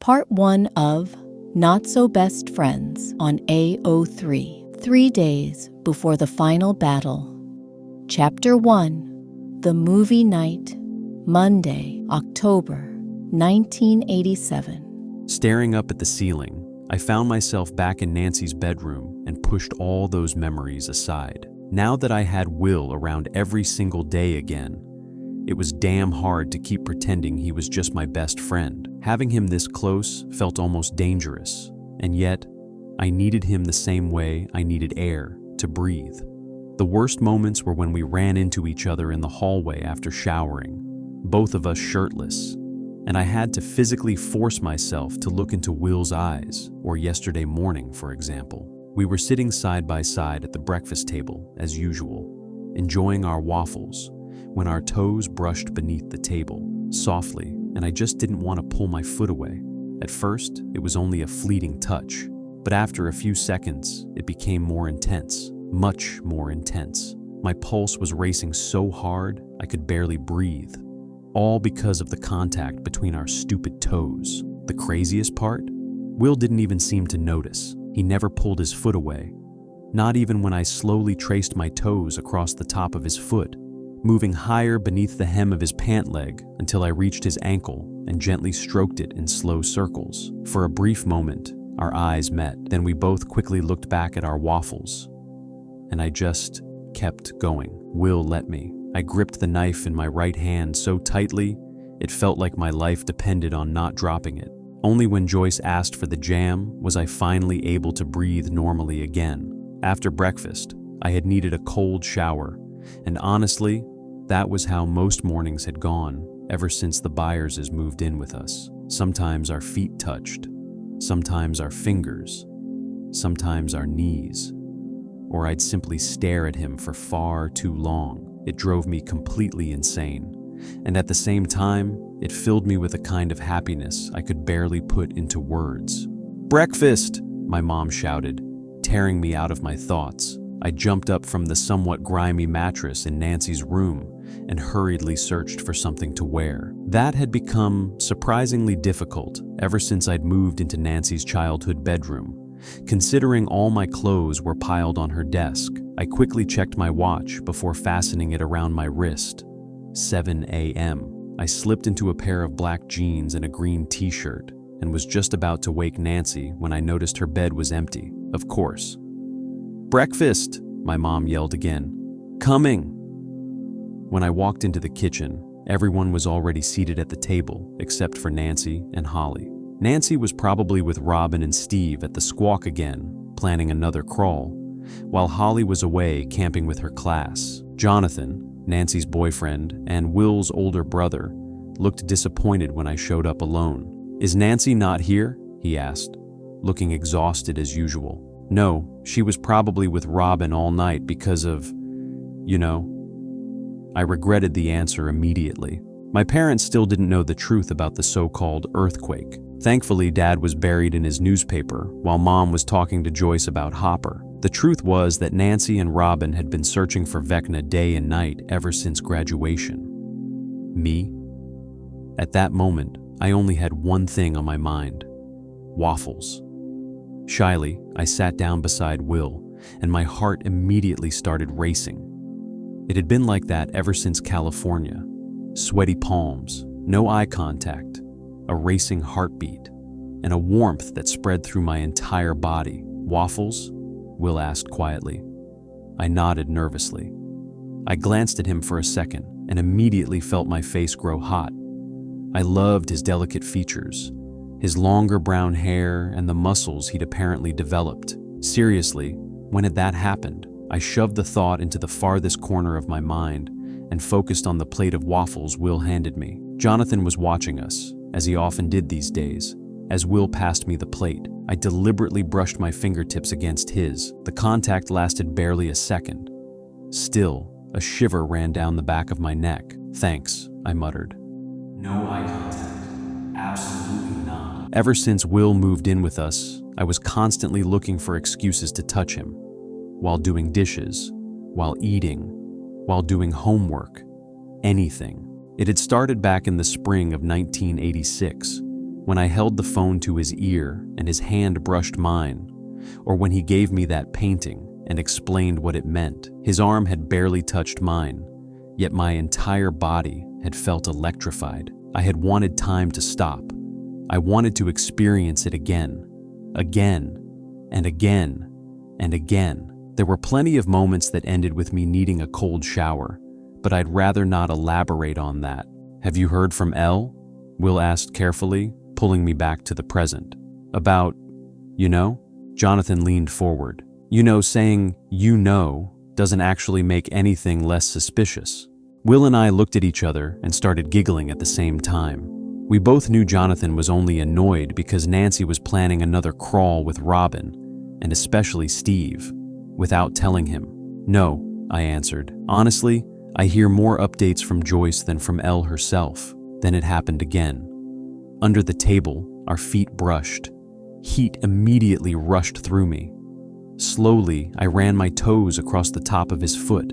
Part 1 of Not So Best Friends on AO3, 3 days before the final battle. Chapter 1, The Movie Night, Monday, October 1987. Staring up at the ceiling, I found myself back in Nancy's bedroom and pushed all those memories aside. Now that I had Will around every single day again, it was damn hard to keep pretending he was just my best friend. Having him this close felt almost dangerous, and yet, I needed him the same way I needed air to breathe. The worst moments were when we ran into each other in the hallway after showering, both of us shirtless, and I had to physically force myself to look into Will's eyes, or yesterday morning, for example. We were sitting side by side at the breakfast table, as usual, enjoying our waffles, when our toes brushed beneath the table, softly, and I just didn't want to pull my foot away. At first, it was only a fleeting touch, but after a few seconds, it became more intense, much more intense. My pulse was racing so hard, I could barely breathe, all because of the contact between our stupid toes. The craziest part? Will didn't even seem to notice. He never pulled his foot away, not even when I slowly traced my toes across the top of his foot, moving higher beneath the hem of his pant leg until I reached his ankle and gently stroked it in slow circles. For a brief moment, our eyes met. Then we both quickly looked back at our waffles, and I just kept going. Will let me. I gripped the knife in my right hand so tightly, it felt like my life depended on not dropping it. Only when Joyce asked for the jam was I finally able to breathe normally again. After breakfast, I had needed a cold shower, and honestly, that was how most mornings had gone ever since the Byerses moved in with us. Sometimes our feet touched, sometimes our fingers, sometimes our knees, or I'd simply stare at him for far too long. It drove me completely insane, and at the same time, it filled me with a kind of happiness I could barely put into words. "Breakfast!" my mom shouted, tearing me out of my thoughts. I jumped up from the somewhat grimy mattress in Nancy's room and hurriedly searched for something to wear. That had become surprisingly difficult ever since I'd moved into Nancy's childhood bedroom. Considering all my clothes were piled on her desk, I quickly checked my watch before fastening it around my wrist. 7 a.m. I slipped into a pair of black jeans and a green t-shirt and was just about to wake Nancy when I noticed her bed was empty, of course. "Breakfast!" my mom yelled again. "Coming!" When I walked into the kitchen, everyone was already seated at the table except for Nancy and Holly. Nancy was probably with Robin and Steve at the Squawk again, planning another crawl, while Holly was away camping with her class. Jonathan, Nancy's boyfriend, and Will's older brother, looked disappointed when I showed up alone. "Is Nancy not here?" he asked, looking exhausted as usual. "No, she was probably with Robin all night because of, you know." I regretted the answer immediately. My parents still didn't know the truth about the so-called earthquake. Thankfully, Dad was buried in his newspaper while Mom was talking to Joyce about Hopper. The truth was that Nancy and Robin had been searching for Vecna day and night ever since graduation. Me? At that moment, I only had one thing on my mind: waffles. Shyly, I sat down beside Will, and my heart immediately started racing. It had been like that ever since California. Sweaty palms, no eye contact, a racing heartbeat, and a warmth that spread through my entire body. "Waffles?" Will asked quietly. I nodded nervously. I glanced at him for a second and immediately felt my face grow hot. I loved his delicate features, his longer brown hair, and the muscles he'd apparently developed. Seriously, when had that happened? I shoved the thought into the farthest corner of my mind and focused on the plate of waffles Will handed me. Jonathan was watching us, as he often did these days. As Will passed me the plate, I deliberately brushed my fingertips against his. The contact lasted barely a second. Still, a shiver ran down the back of my neck. "Thanks," I muttered. "No eye contact. Absolutely not." Ever since Will moved in with us, I was constantly looking for excuses to touch him. While doing dishes, while eating, while doing homework, anything. It had started back in the spring of 1986, when I held the phone to his ear and his hand brushed mine, or when he gave me that painting and explained what it meant. His arm had barely touched mine, yet my entire body had felt electrified. I had wanted time to stop. I wanted to experience it again, and again, and again. There were plenty of moments that ended with me needing a cold shower, but I'd rather not elaborate on that. Have you heard from Elle? Will asked carefully, pulling me back to the present. About, Jonathan leaned forward. Saying doesn't actually make anything less suspicious. Will and I looked at each other and started giggling at the same time. We both knew Jonathan was only annoyed because Nancy was planning another crawl with Robin, and especially Steve, without telling him. No, I answered. Honestly, I hear more updates from Joyce than from Elle herself. Then it happened again. Under the table, our feet brushed. Heat immediately rushed through me. Slowly, I ran my toes across the top of his foot.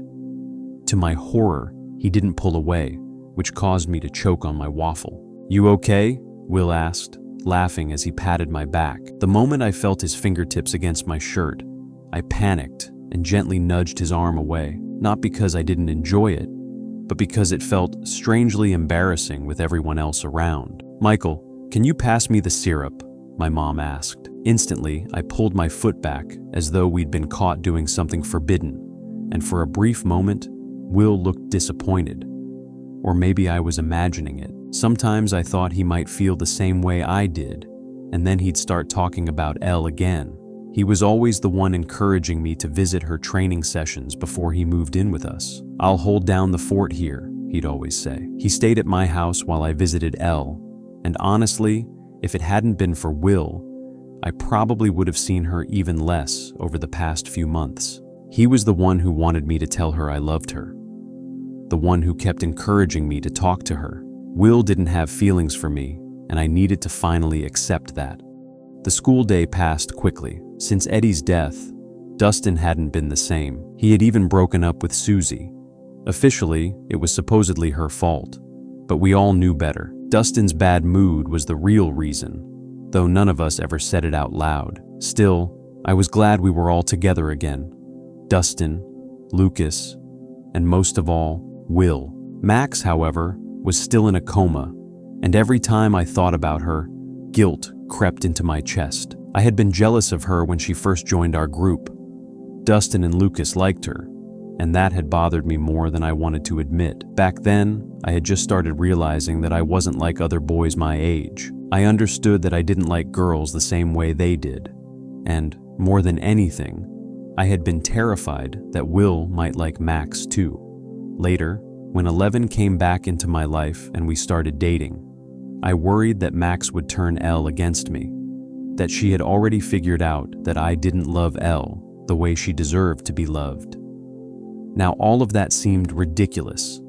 To my horror, he didn't pull away, which caused me to choke on my waffle. You okay? Will asked, laughing as he patted my back. The moment I felt his fingertips against my shirt, I panicked and gently nudged his arm away, not because I didn't enjoy it, but because it felt strangely embarrassing with everyone else around. Michael, can you pass me the syrup? My mom asked. Instantly, I pulled my foot back as though we'd been caught doing something forbidden, and for a brief moment, Will looked disappointed. Or maybe I was imagining it. Sometimes I thought he might feel the same way I did, and then he'd start talking about Elle again. He was always the one encouraging me to visit her training sessions before he moved in with us. I'll hold down the fort here, he'd always say. He stayed at my house while I visited Elle, and honestly, if it hadn't been for Will, I probably would have seen her even less over the past few months. He was the one who wanted me to tell her I loved her, the one who kept encouraging me to talk to her. Will didn't have feelings for me, and I needed to finally accept that. The school day passed quickly. Since Eddie's death, Dustin hadn't been the same. He had even broken up with Susie. Officially, it was supposedly her fault, but we all knew better. Dustin's bad mood was the real reason, though none of us ever said it out loud. Still, I was glad we were all together again. Dustin, Lucas, and most of all, Will. Max, however, was still in a coma, and every time I thought about her, guilt crept into my chest. I had been jealous of her when she first joined our group. Dustin and Lucas liked her, and that had bothered me more than I wanted to admit. Back then, I had just started realizing that I wasn't like other boys my age. I understood that I didn't like girls the same way they did, and, more than anything, I had been terrified that Will might like Max too. Later, when 11 came back into my life and we started dating, I worried that Max would turn Elle against me, that she had already figured out that I didn't love Elle the way she deserved to be loved. Now all of that seemed ridiculous.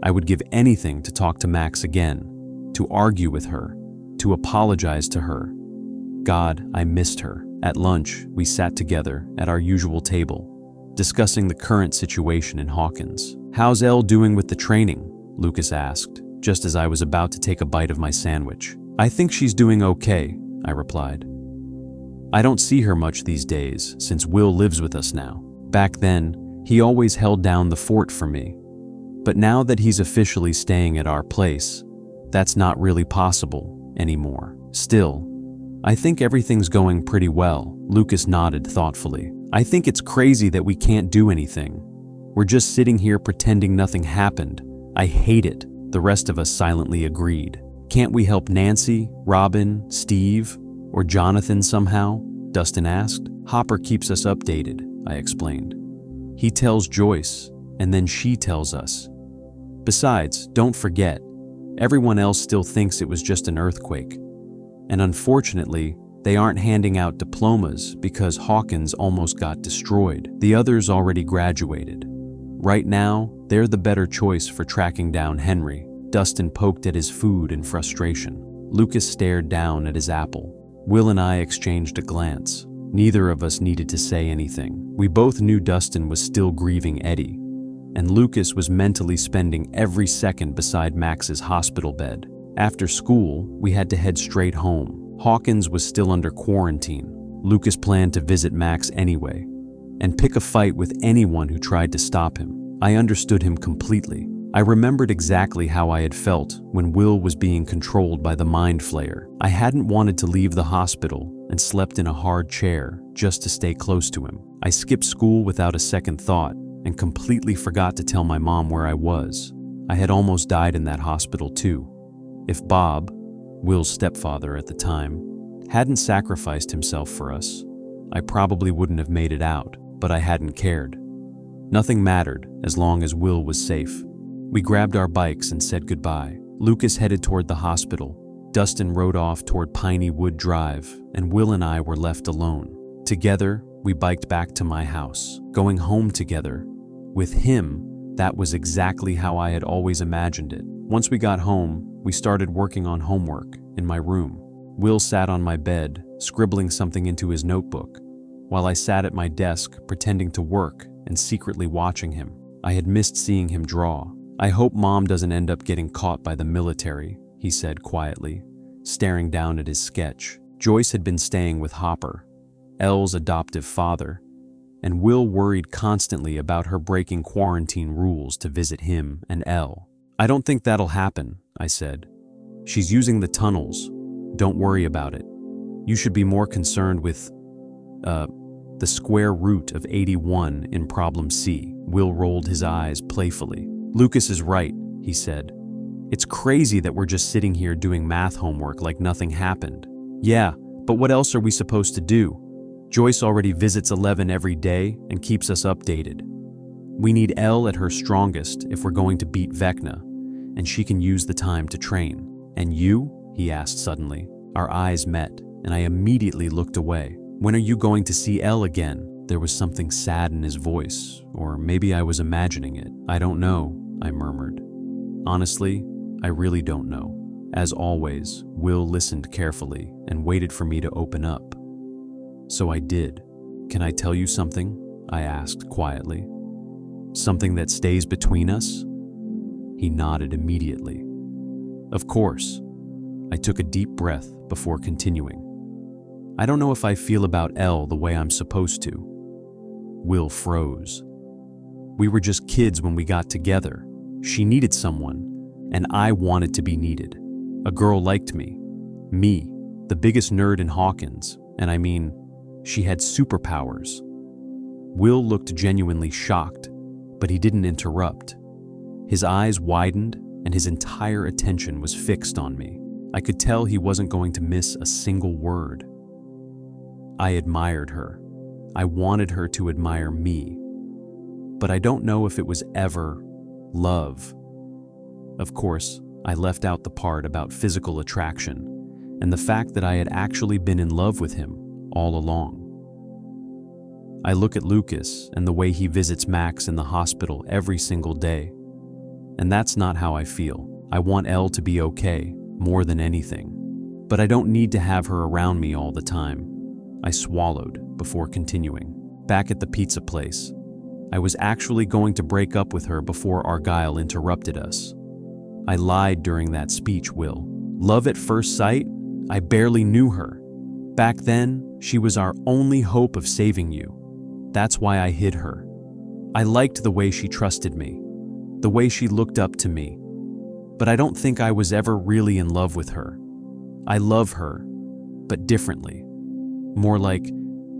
I would give anything to talk to Max again, to argue with her, to apologize to her. God, I missed her. At lunch, we sat together at our usual table, discussing the current situation in Hawkins. How's Elle doing with the training? Lucas asked, just as I was about to take a bite of my sandwich. I think she's doing okay, I replied. I don't see her much these days since Will lives with us now. Back then, he always held down the fort for me. But now that he's officially staying at our place, that's not really possible anymore. Still, I think everything's going pretty well. Lucas nodded thoughtfully. I think it's crazy that we can't do anything. We're just sitting here pretending nothing happened. I hate it. The rest of us silently agreed. Can't we help Nancy, Robin, Steve, or Jonathan somehow? Dustin asked. Hopper keeps us updated, I explained. He tells Joyce, and then she tells us. Besides, don't forget, everyone else still thinks it was just an earthquake. And unfortunately, they aren't handing out diplomas because Hawkins almost got destroyed. The others already graduated. Right now, they're the better choice for tracking down Henry. Dustin poked at his food in frustration. Lucas stared down at his apple. Will and I exchanged a glance. Neither of us needed to say anything. We both knew Dustin was still grieving Eddie, and Lucas was mentally spending every second beside Max's hospital bed. After school, we had to head straight home. Hawkins was still under quarantine. Lucas planned to visit Max anyway, and pick a fight with anyone who tried to stop him. I understood him completely. I remembered exactly how I had felt when Will was being controlled by the Mind Flayer. I hadn't wanted to leave the hospital and slept in a hard chair just to stay close to him. I skipped school without a second thought and completely forgot to tell my mom where I was. I had almost died in that hospital too. If Bob, Will's stepfather at the time, hadn't sacrificed himself for us, I probably wouldn't have made it out, but I hadn't cared. Nothing mattered as long as Will was safe. We grabbed our bikes and said goodbye. Lucas headed toward the hospital. Dustin rode off toward Piney Wood Drive, and Will and I were left alone. Together, we biked back to my house, going home together. With him, that was exactly how I had always imagined it. Once we got home, we started working on homework in my room. Will sat on my bed, scribbling something into his notebook, while I sat at my desk pretending to work and secretly watching him. I had missed seeing him draw. "I hope Mom doesn't end up getting caught by the military," he said quietly, staring down at his sketch. Joyce had been staying with Hopper, Elle's adoptive father, and Will worried constantly about her breaking quarantine rules to visit him and Elle. "I don't think that'll happen," I said. "She's using the tunnels. Don't worry about it. You should be more concerned with, the square root of 81 in problem C." Will rolled his eyes playfully. "Lucas is right," he said. "It's crazy that we're just sitting here doing math homework like nothing happened." "Yeah, but what else are we supposed to do? Joyce already visits 11 every day and keeps us updated. We need Elle at her strongest if we're going to beat Vecna, and she can use the time to train." "And you?" he asked suddenly. Our eyes met, and I immediately looked away. "When are you going to see Elle again?" There was something sad in his voice, or maybe I was imagining it. "I don't know," I murmured. "Honestly, I really don't know." As always, Will listened carefully and waited for me to open up. So I did. "Can I tell you something?" I asked quietly. "Something that stays between us?" He nodded immediately. "Of course." I took a deep breath before continuing. "I don't know if I feel about Elle the way I'm supposed to." Will froze. "We were just kids when we got together. She needed someone, and I wanted to be needed. A girl liked me. Me, the biggest nerd in Hawkins, and I mean, she had superpowers." Will looked genuinely shocked, but he didn't interrupt. His eyes widened, and his entire attention was fixed on me. I could tell he wasn't going to miss a single word. "I admired her. I wanted her to admire me. But I don't know if it was ever love." Of course, I left out the part about physical attraction and the fact that I had actually been in love with him all along. I look at Lucas and the way he visits Max in the hospital every single day, and that's not how I feel. I want Elle to be okay, more than anything. But I don't need to have her around me all the time. I swallowed before continuing. Back at the pizza place, I was actually going to break up with her before Argyle interrupted us. I lied during that speech, Will. Love at first sight? I barely knew her. Back then, she was our only hope of saving you. That's why I hid her. I liked the way she trusted me, the way she looked up to me. But I don't think I was ever really in love with her. I love her, but differently. More like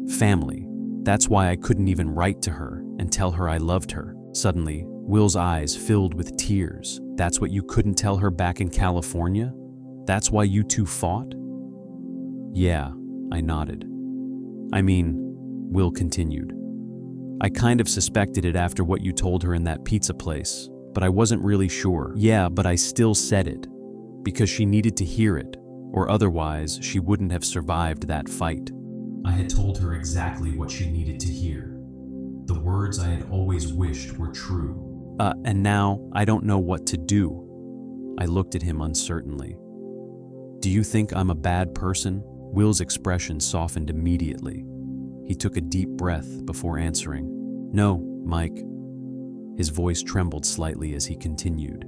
family. That's why I couldn't even write to her and tell her I loved her. Suddenly, Will's eyes filled with tears. That's what you couldn't tell her back in California? That's why you two fought? Yeah, I nodded. I mean, Will continued. I kind of suspected it after what you told her in that pizza place, but I wasn't really sure. Yeah, but I still said it, because she needed to hear it, or otherwise she wouldn't have survived that fight. I had told her exactly what she needed to hear. The words I had always wished were true. And now I don't know what to do. I looked at him uncertainly. Do you think I'm a bad person? Will's expression softened immediately. He took a deep breath before answering. No, Mike. His voice trembled slightly as he continued.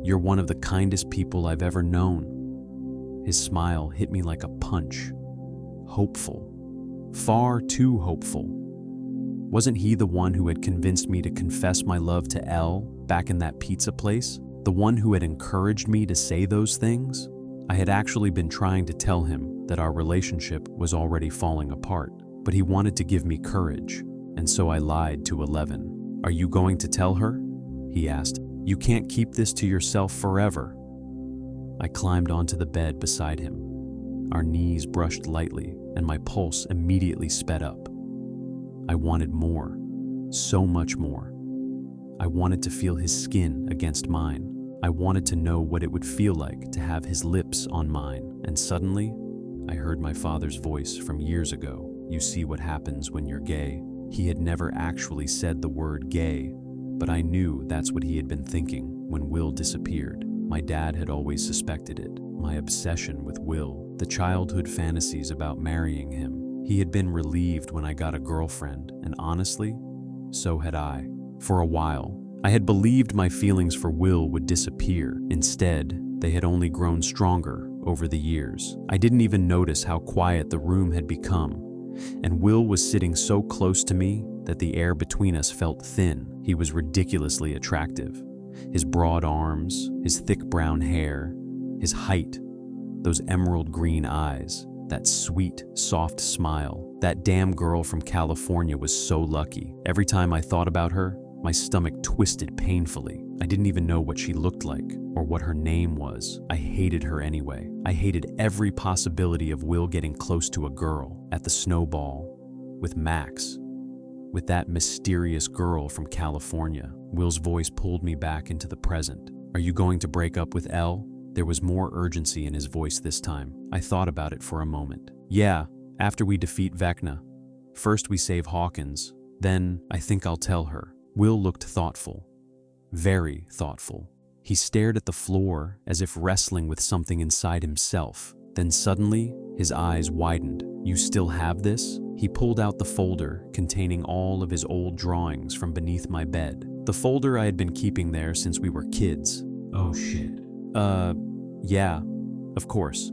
You're one of the kindest people I've ever known." His smile hit me like a punch. Hopeful. Far too hopeful. Wasn't he the one who had convinced me to confess my love to Elle back in that pizza place? The one who had encouraged me to say those things? I had actually been trying to tell him that our relationship was already falling apart, but he wanted to give me courage, and so I lied to 11. "Are you going to tell her?" he asked. "You can't keep this to yourself forever." I climbed onto the bed beside him. Our knees brushed lightly, and my pulse immediately sped up. I wanted more, so much more. I wanted to feel his skin against mine. I wanted to know what it would feel like to have his lips on mine, and suddenly, I heard my father's voice from years ago. "You see what happens when you're gay." He had never actually said the word gay, but I knew that's what he had been thinking when Will disappeared. My dad had always suspected it. My obsession with Will, the childhood fantasies about marrying him. He had been relieved when I got a girlfriend, and honestly, so had I. For a while, I had believed my feelings for Will would disappear. Instead, they had only grown stronger over the years. I didn't even notice how quiet the room had become, and Will was sitting so close to me that the air between us felt thin. He was ridiculously attractive. His broad arms, his thick brown hair, his height, those emerald green eyes, that sweet, soft smile. That damn girl from California was so lucky. Every time I thought about her, my stomach twisted painfully. I didn't even know what she looked like or what her name was. I hated her anyway. I hated every possibility of Will getting close to a girl, at the snowball, with Max, with that mysterious girl from California. Will's voice pulled me back into the present. "Are you going to break up with Elle?" There was more urgency in his voice this time. I thought about it for a moment. "Yeah, after we defeat Vecna. First we save Hawkins, then I think I'll tell her." Will looked thoughtful. Very thoughtful. He stared at the floor as if wrestling with something inside himself. Then suddenly, his eyes widened. "You still have this?" He pulled out the folder containing all of his old drawings from beneath my bed. The folder I had been keeping there since we were kids. "Oh shit." Yeah, of course.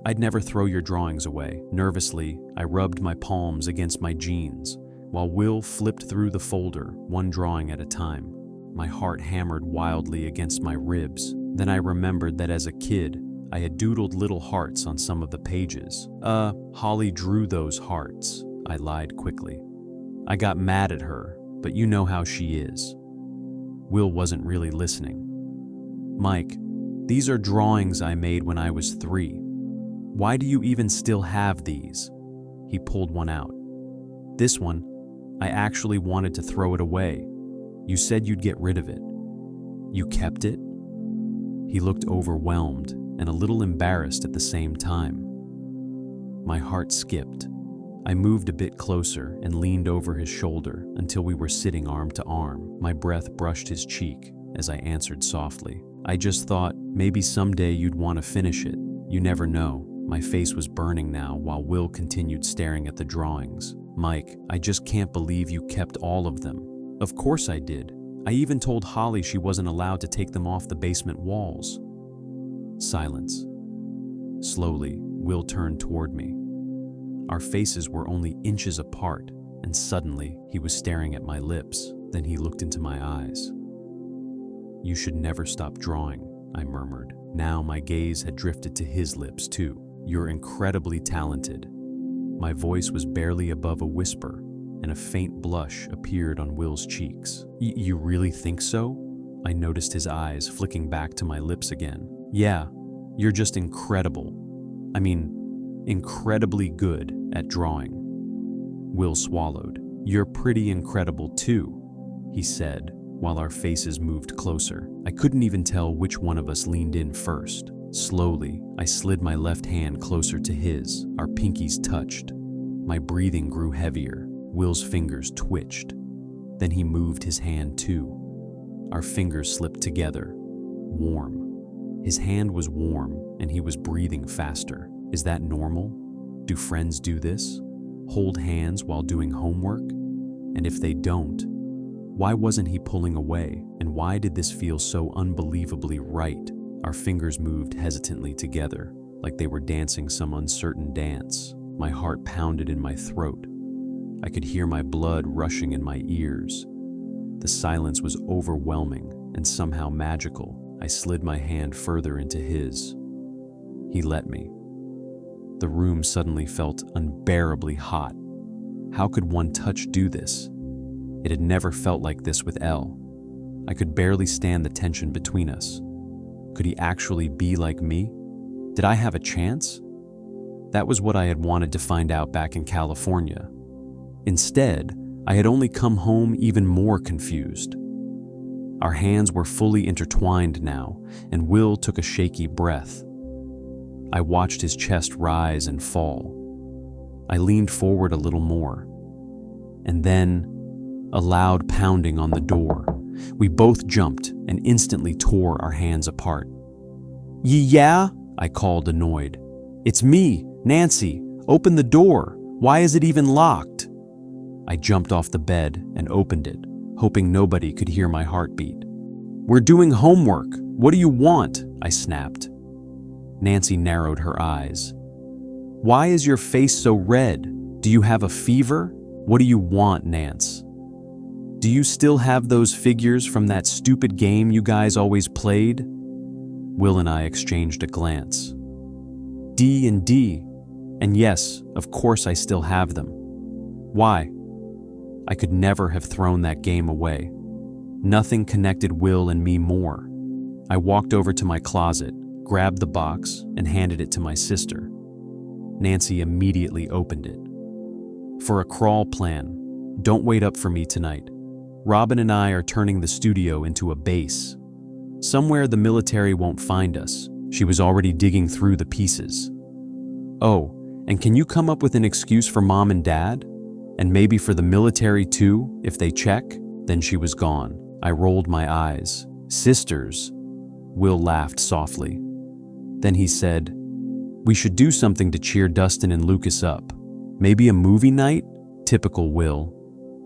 I'd never throw your drawings away." Nervously, I rubbed my palms against my jeans, while Will flipped through the folder, one drawing at a time. My heart hammered wildly against my ribs. Then I remembered that as a kid, I had doodled little hearts on some of the pages. Holly drew those hearts," I lied quickly. "I got mad at her, but you know how she is." Will wasn't really listening. "Mike, these are drawings I made when I was 3. Why do you even still have these?" He pulled one out. "This one, I actually wanted to throw it away. You said you'd get rid of it. You kept it?" He looked overwhelmed and a little embarrassed at the same time. My heart skipped. I moved a bit closer and leaned over his shoulder until we were sitting arm to arm. My breath brushed his cheek as I answered softly. "I just thought maybe someday you'd want to finish it. You never know." My face was burning now while Will continued staring at the drawings. "Mike, I just can't believe you kept all of them." "Of course I did. I even told Holly she wasn't allowed to take them off the basement walls." Silence. Slowly, Will turned toward me. Our faces were only inches apart, and suddenly he was staring at my lips. Then he looked into my eyes. "You should never stop drawing," I murmured. Now my gaze had drifted to his lips too. "You're incredibly talented." My voice was barely above a whisper, and a faint blush appeared on Will's cheeks. You really think so?" I noticed his eyes flicking back to my lips again. "Yeah, you're just incredible. I mean, incredibly good at drawing." Will swallowed. "You're pretty incredible too," he said, while our faces moved closer. I couldn't even tell which one of us leaned in first. Slowly, I slid my left hand closer to his. Our pinkies touched. My breathing grew heavier. Will's fingers twitched. Then he moved his hand too. Our fingers slipped together. Warm. His hand was warm, and he was breathing faster. Is that normal? Do friends do this? Hold hands while doing homework? And if they don't, Why wasn't he pulling away? And why did this feel so unbelievably right? Our fingers moved hesitantly together, like they were dancing some uncertain dance. My heart pounded in my throat. I could hear my blood rushing in my ears. The silence was overwhelming and somehow magical. I slid my hand further into his. He let me. The room suddenly felt unbearably hot. How could one touch do this? It had never felt like this with Elle. I could barely stand the tension between us. Could he actually be like me? Did I have a chance? That was what I had wanted to find out back in California. Instead, I had only come home even more confused. Our hands were fully intertwined now, and Will took a shaky breath. I watched his chest rise and fall. I leaned forward a little more. And then, a loud pounding on the door. We both jumped and instantly tore our hands apart. Yeah? I called, annoyed. It's me, Nancy. Open the door. Why is it even locked? I jumped off the bed and opened it, hoping nobody could hear my heartbeat. We're doing homework. What do you want? I snapped. Nancy narrowed her eyes. Why is your face so red? Do you have a fever? What do you want, Nance? Do you still have those figures from that stupid game you guys always played? Will and I exchanged a glance. D&D. And yes, of course I still have them. Why? I could never have thrown that game away. Nothing connected Will and me more. I walked over to my closet, grabbed the box, and handed it to my sister. Nancy immediately opened it. For a crawl plan, don't wait up for me tonight. Robin and I are turning the studio into a base. Somewhere the military won't find us. She was already digging through the pieces. Oh, and can you come up with an excuse for Mom and Dad? And maybe for the military too, if they check? Then she was gone. I rolled my eyes. Sisters? Will laughed softly. Then he said, we should do something to cheer Dustin and Lucas up. Maybe a movie night? Typical Will,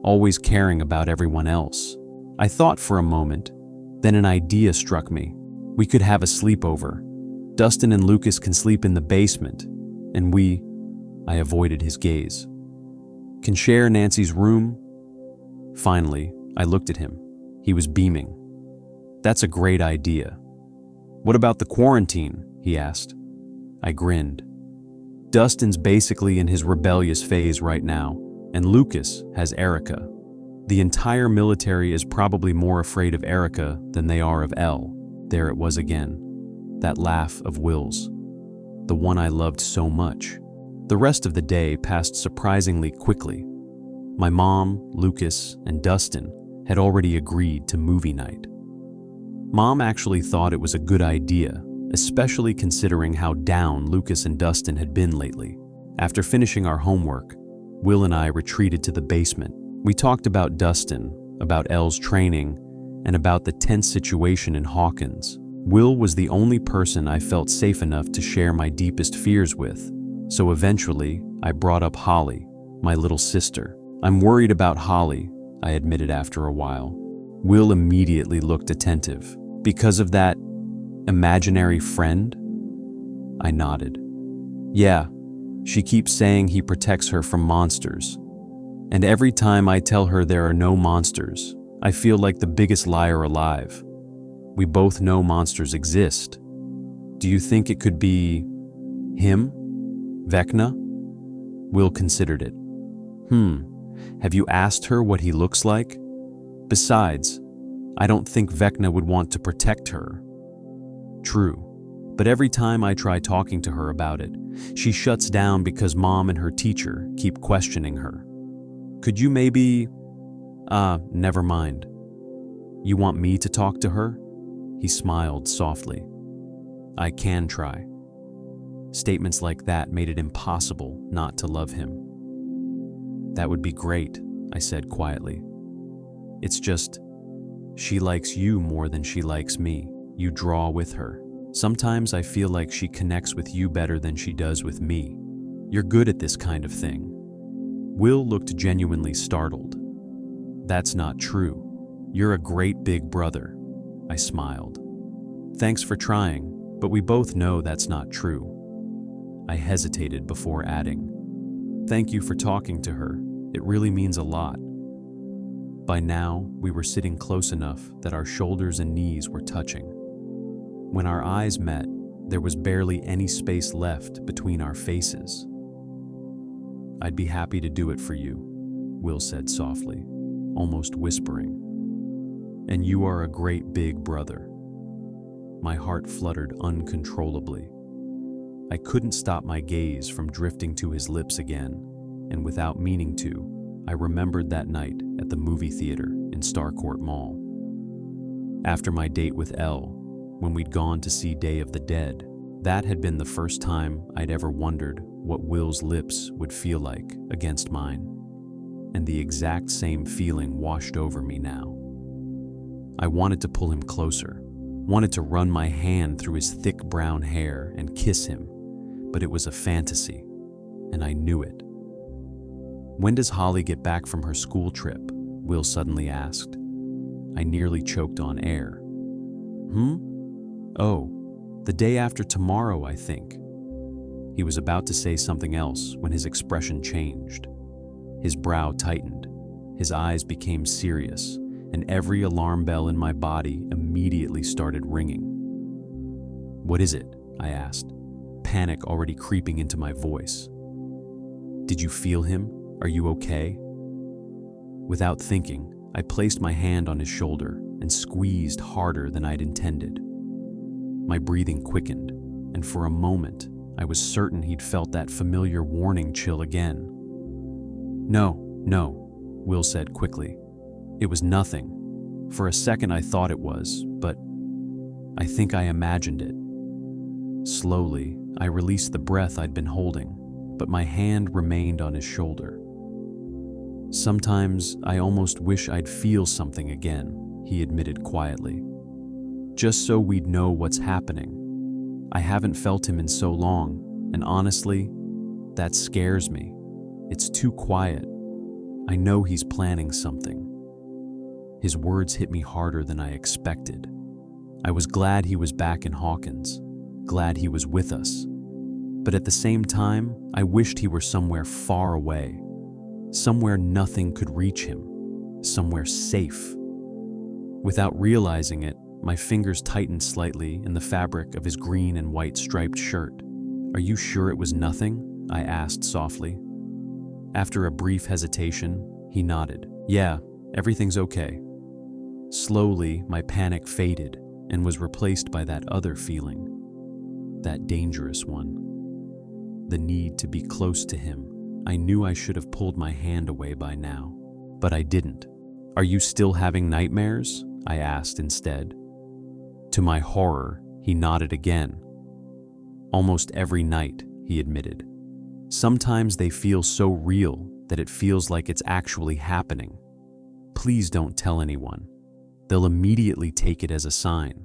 always caring about everyone else. I thought for a moment, then an idea struck me. We could have a sleepover. Dustin and Lucas can sleep in the basement, and I avoided his gaze, can share Nancy's room. Finally, I looked at him. He was beaming. That's a great idea. What about the quarantine? He asked. I grinned. Dustin's basically in his rebellious phase right now, and Lucas has Erica. The entire military is probably more afraid of Erica than they are of Elle. There it was again. That laugh of Will's. The one I loved so much. The rest of the day passed surprisingly quickly. My mom, Lucas, and Dustin had already agreed to movie night. Mom actually thought it was a good idea, especially considering how down Lucas and Dustin had been lately. After finishing our homework, Will and I retreated to the basement. We talked about Dustin, about Elle's training, and about the tense situation in Hawkins. Will was the only person I felt safe enough to share my deepest fears with, so eventually I brought up Holly, my little sister. I'm worried about Holly, I admitted after a while. Will immediately looked attentive. Because of that imaginary friend? I nodded. Yeah, she keeps saying he protects her from monsters. And every time I tell her there are no monsters, I feel like the biggest liar alive. We both know monsters exist. Do you think it could be him? Vecna? Will considered it. Have you asked her what he looks like? Besides, I don't think Vecna would want to protect her. True, but every time I try talking to her about it, she shuts down because Mom and her teacher keep questioning her. Could you maybe… never mind. You want me to talk to her? He smiled softly. I can try. Statements like that made it impossible not to love him. That would be great, I said quietly. It's just, she likes you more than she likes me. You draw with her. Sometimes I feel like she connects with you better than she does with me. You're good at this kind of thing. Will looked genuinely startled. That's not true. You're a great big brother. I smiled. Thanks for trying, but we both know that's not true. I hesitated before adding, thank you for talking to her. It really means a lot. By now, we were sitting close enough that our shoulders and knees were touching. When our eyes met, there was barely any space left between our faces. I'd be happy to do it for you, Will said softly, almost whispering. And you are a great big brother. My heart fluttered uncontrollably. I couldn't stop my gaze from drifting to his lips again, and without meaning to, I remembered that night at the movie theater in Starcourt Mall. After my date with Elle, when we'd gone to see Day of the Dead, that had been the first time I'd ever wondered what Will's lips would feel like against mine, and the exact same feeling washed over me now. I wanted to pull him closer, wanted to run my hand through his thick brown hair and kiss him, but it was a fantasy, and I knew it. When does Holly get back from her school trip? Will suddenly asked. I nearly choked on air. Oh, the day after tomorrow, I think. He was about to say something else when his expression changed. His brow tightened, his eyes became serious, and every alarm bell in my body immediately started ringing. What is it? I asked, panic already creeping into my voice. Did you feel him? Are you okay? Without thinking, I placed my hand on his shoulder and squeezed harder than I'd intended. My breathing quickened, and for a moment, I was certain he'd felt that familiar warning chill again. No, Will said quickly. It was nothing. For a second I thought it was, but I think I imagined it. Slowly, I released the breath I'd been holding, but my hand remained on his shoulder. Sometimes I almost wish I'd feel something again, he admitted quietly. Just so we'd know what's happening. I haven't felt him in so long, and honestly, that scares me. It's too quiet. I know he's planning something. His words hit me harder than I expected. I was glad he was back in Hawkins, glad he was with us. But at the same time, I wished he were somewhere far away, somewhere nothing could reach him, somewhere safe. Without realizing it, my fingers tightened slightly in the fabric of his green and white striped shirt. Are you sure it was nothing? I asked softly. After a brief hesitation, he nodded. Yeah, everything's okay. Slowly, my panic faded and was replaced by that other feeling, that dangerous one. The need to be close to him. I knew I should have pulled my hand away by now, but I didn't. Are you still having nightmares? I asked instead. To my horror, he nodded again. Almost every night, he admitted. Sometimes they feel so real that it feels like it's actually happening. Please don't tell anyone. They'll immediately take it as a sign.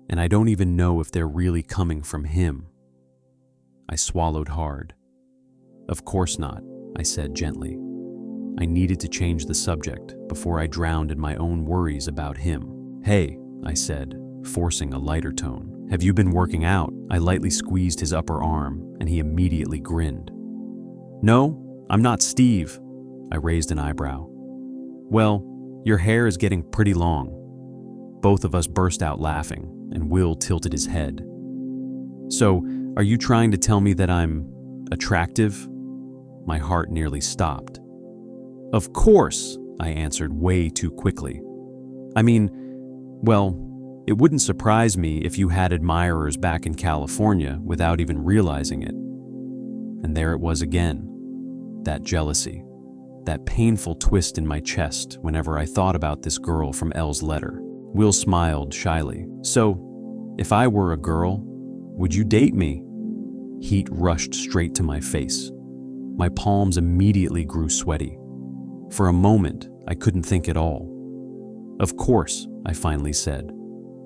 And I don't even know if they're really coming from him. I swallowed hard. Of course not, I said gently. I needed to change the subject before I drowned in my own worries about him. Hey, I said, forcing a lighter tone. Have you been working out? I lightly squeezed his upper arm, and he immediately grinned. No, I'm not Steve. I raised an eyebrow. Well, your hair is getting pretty long. Both of us burst out laughing, and Will tilted his head. So, are you trying to tell me that I'm attractive? My heart nearly stopped. Of course, I answered way too quickly. I mean, well, it wouldn't surprise me if you had admirers back in California without even realizing it. And there it was again, that jealousy, that painful twist in my chest whenever I thought about this girl from Elle's letter. Will smiled shyly. So, if I were a girl, would you date me? Heat rushed straight to my face. My palms immediately grew sweaty. For a moment, I couldn't think at all. Of course, I finally said,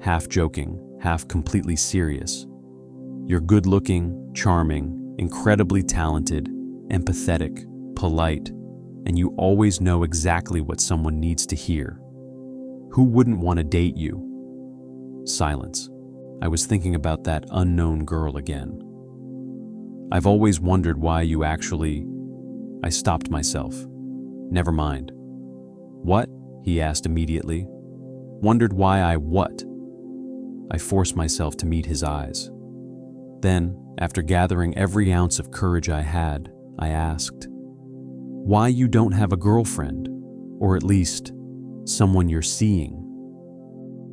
half joking, half completely serious. You're good-looking, charming, incredibly talented, empathetic, polite, and you always know exactly what someone needs to hear. Who wouldn't want to date you? Silence. I was thinking about that unknown girl again. I've always wondered why you actually... I stopped myself. Never mind. What? He asked immediately. Wondered why I what? I forced myself to meet his eyes. Then, after gathering every ounce of courage I had, I asked, why you don't have a girlfriend, or at least, someone you're seeing?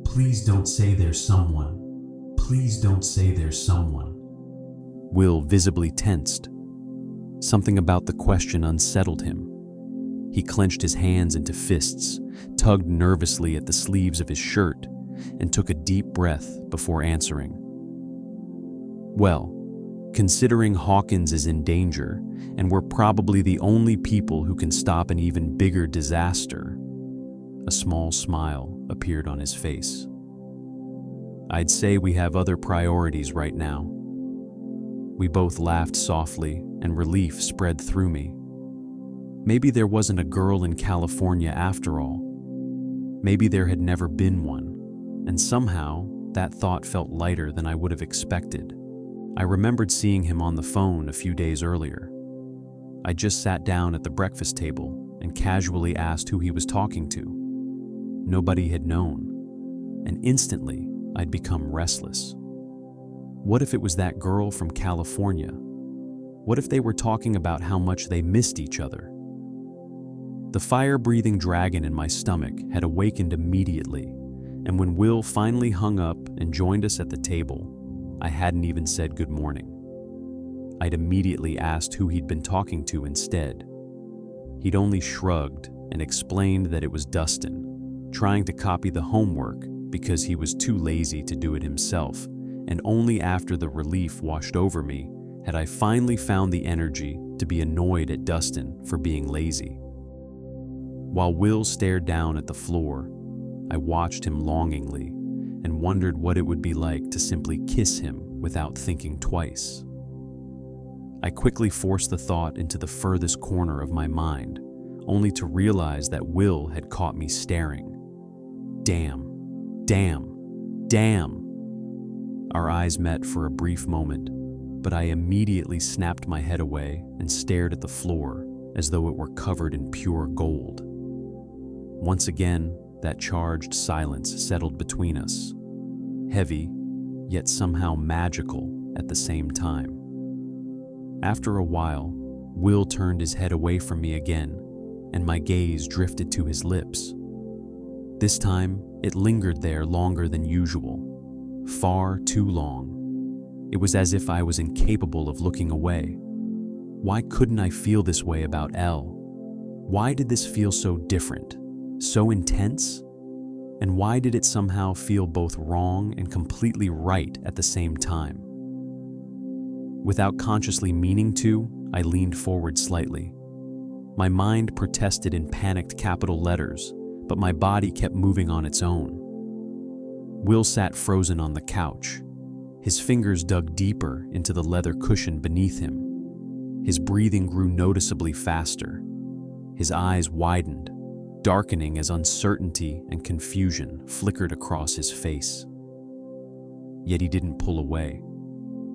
Please don't say there's someone. Please don't say there's someone. Will visibly tensed. Something about the question unsettled him. He clenched his hands into fists, tugged nervously at the sleeves of his shirt, and took a deep breath before answering. Well, considering Hawkins is in danger, and we're probably the only people who can stop an even bigger disaster, a small smile appeared on his face. I'd say we have other priorities right now. We both laughed softly, and relief spread through me. Maybe there wasn't a girl in California after all. Maybe there had never been one, and somehow that thought felt lighter than I would have expected. I remembered seeing him on the phone a few days earlier. I just sat down at the breakfast table and casually asked who he was talking to. Nobody had known, and instantly I'd become restless. What if it was that girl from California? What if they were talking about how much they missed each other? The fire-breathing dragon in my stomach had awakened immediately, and when Will finally hung up and joined us at the table, I hadn't even said good morning. I'd immediately asked who he'd been talking to instead. He'd only shrugged and explained that it was Dustin, trying to copy the homework because he was too lazy to do it himself, and only after the relief washed over me had I finally found the energy to be annoyed at Dustin for being lazy. While Will stared down at the floor, I watched him longingly and wondered what it would be like to simply kiss him without thinking twice. I quickly forced the thought into the furthest corner of my mind, only to realize that Will had caught me staring. Damn, damn, damn. Our eyes met for a brief moment, but I immediately snapped my head away and stared at the floor as though it were covered in pure gold. Once again, that charged silence settled between us, heavy, yet somehow magical at the same time. After a while, Will turned his head away from me again, and my gaze drifted to his lips. This time, it lingered there longer than usual, far too long. It was as if I was incapable of looking away. Why couldn't I feel this way about Elle? Why did this feel so different, so intense? And why did it somehow feel both wrong and completely right at the same time? Without consciously meaning to, I leaned forward slightly. My mind protested in panicked capital letters, but my body kept moving on its own. Will sat frozen on the couch. His fingers dug deeper into the leather cushion beneath him. His breathing grew noticeably faster. His eyes widened, darkening as uncertainty and confusion flickered across his face. Yet he didn't pull away.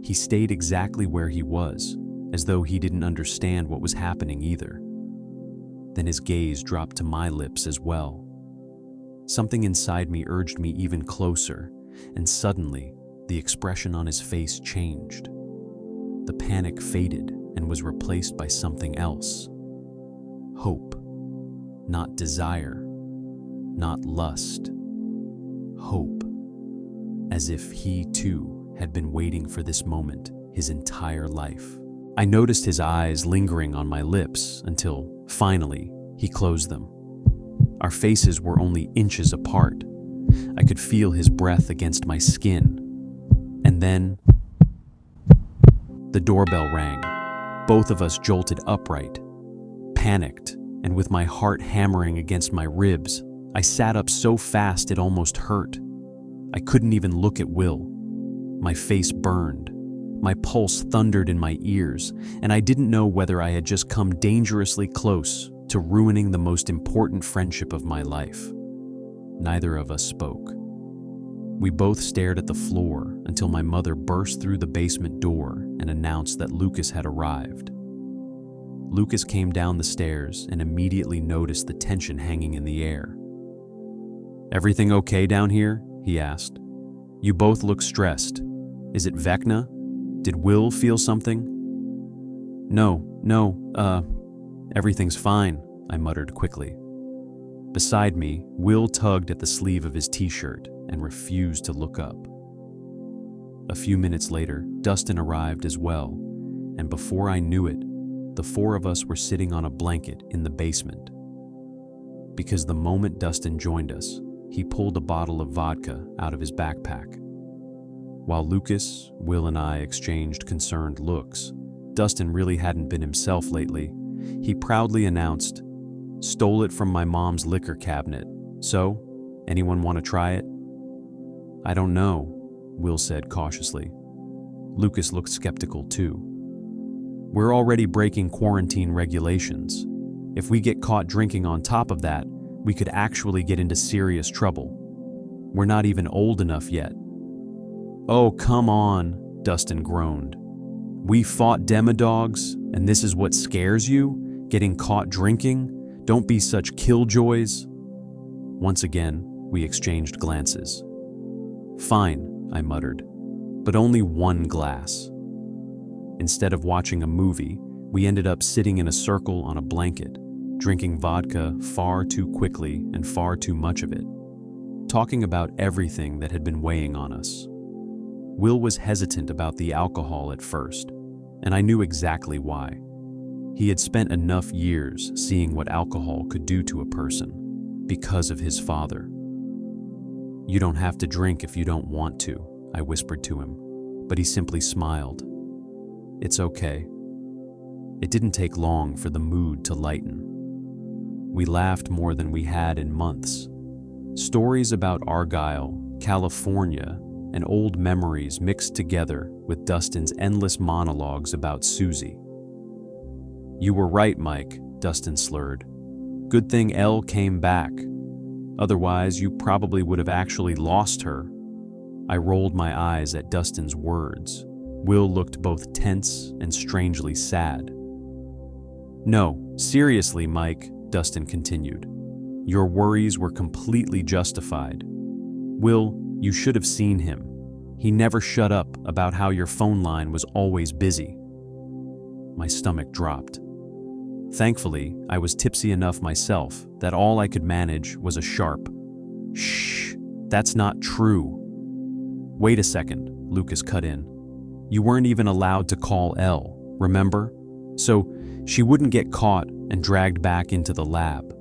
He stayed exactly where he was, as though he didn't understand what was happening either. Then his gaze dropped to my lips as well. Something inside me urged me even closer, and suddenly, the expression on his face changed. The panic faded and was replaced by something else. Hope. Not desire. Not lust. Hope. As if he, too, had been waiting for this moment his entire life. I noticed his eyes lingering on my lips until, finally, he closed them. Our faces were only inches apart. I could feel his breath against my skin. And then, the doorbell rang. Both of us jolted upright. Panicked, and with my heart hammering against my ribs, I sat up so fast it almost hurt. I couldn't even look at Will. My face burned. My pulse thundered in my ears, and I didn't know whether I had just come dangerously close to ruining the most important friendship of my life. neither of us spoke. We both stared at the floor until my mother burst through the basement door and announced that Lucas had arrived. Lucas came down the stairs and immediately noticed the tension hanging in the air. "Everything okay down here?" he asked. "You both look stressed. Is it Vecna? Did Will feel something?" No, everything's fine," I muttered quickly. Beside me, Will tugged at the sleeve of his t-shirt and refused to look up. A few minutes later, Dustin arrived as well, and before I knew it, the four of us were sitting on a blanket in the basement. Because the moment Dustin joined us, he pulled a bottle of vodka out of his backpack. While Lucas, Will, and I exchanged concerned looks, Dustin really hadn't been himself lately. He proudly announced, "Stole it from my mom's liquor cabinet. So, anyone want to try it?" "I don't know," Will said cautiously. Lucas looked skeptical too. "We're already breaking quarantine regulations. If we get caught drinking on top of that, we could actually get into serious trouble. We're not even old enough yet." "Oh, come on," Dustin groaned. "We fought demodogs, and this is what scares you? Getting caught drinking? Don't be such killjoys." Once again, we exchanged glances. "Fine," I muttered, "but only one glass." Instead of watching a movie, we ended up sitting in a circle on a blanket, drinking vodka far too quickly and far too much of it, talking about everything that had been weighing on us. Will was hesitant about the alcohol at first, and I knew exactly why. He had spent enough years seeing what alcohol could do to a person because of his father. "You don't have to drink if you don't want to," I whispered to him, but he simply smiled. "It's okay." It didn't take long for the mood to lighten. We laughed more than we had in months. Stories about Argyle, California, and old memories mixed together with Dustin's endless monologues about Susie. "You were right, Mike," Dustin slurred. "Good thing Elle came back. Otherwise, you probably would have actually lost her." I rolled my eyes at Dustin's words. Will looked both tense and strangely sad. "No, seriously, Mike," Dustin continued. "Your worries were completely justified. Will, you should have seen him. He never shut up about how your phone line was always busy." My stomach dropped. Thankfully, I was tipsy enough myself that all I could manage was a sharp, "Shh, that's not true." "Wait a second," Lucas cut in. "You weren't even allowed to call Elle, remember? So she wouldn't get caught and dragged back into the lab.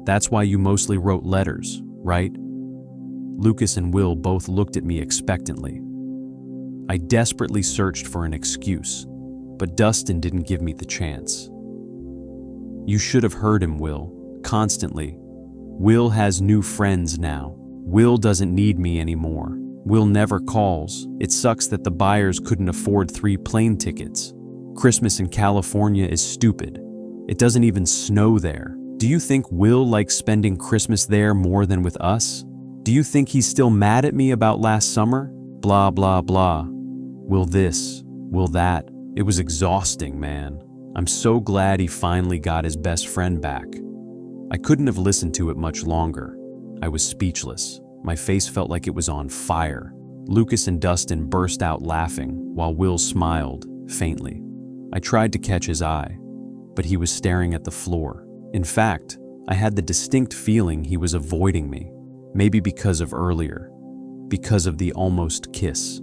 That's why you mostly wrote letters, right?" Lucas and Will both looked at me expectantly. I desperately searched for an excuse, but Dustin didn't give me the chance. "You should have heard him, Will, constantly. Will has new friends now. Will doesn't need me anymore. Will never calls. It sucks that the buyers couldn't afford 3 plane tickets. Christmas in California is stupid. It doesn't even snow there. Do you think Will likes spending Christmas there more than with us? Do you think he's still mad at me about last summer? Blah, blah, blah. Will this, will that. It was exhausting, man. I'm so glad he finally got his best friend back." I couldn't have listened to it much longer. I was speechless. My face felt like it was on fire. Lucas and Dustin burst out laughing, while Will smiled, faintly. I tried to catch his eye, but he was staring at the floor. In fact, I had the distinct feeling he was avoiding me, maybe because of earlier, because of the almost kiss.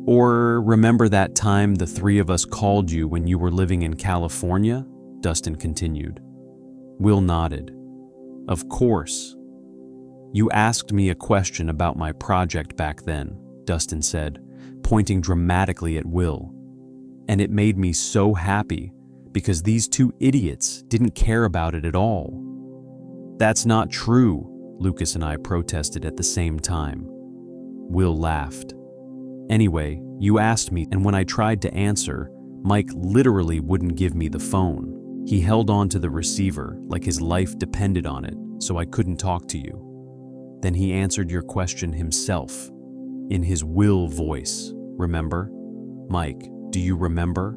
"Or remember that time the 3 of us called you when you were living in California?" Dustin continued. Will nodded. "Of course. You asked me a question about my project back then," Dustin said, pointing dramatically at Will. "And it made me so happy because these 2 idiots didn't care about it at all." "That's not true," Lucas and I protested at the same time. Will laughed. "Anyway, you asked me, and when I tried to answer, Mike literally wouldn't give me the phone. He held on to the receiver like his life depended on it, so I couldn't talk to you. Then he answered your question himself, in his Will voice, remember? Mike, do you remember?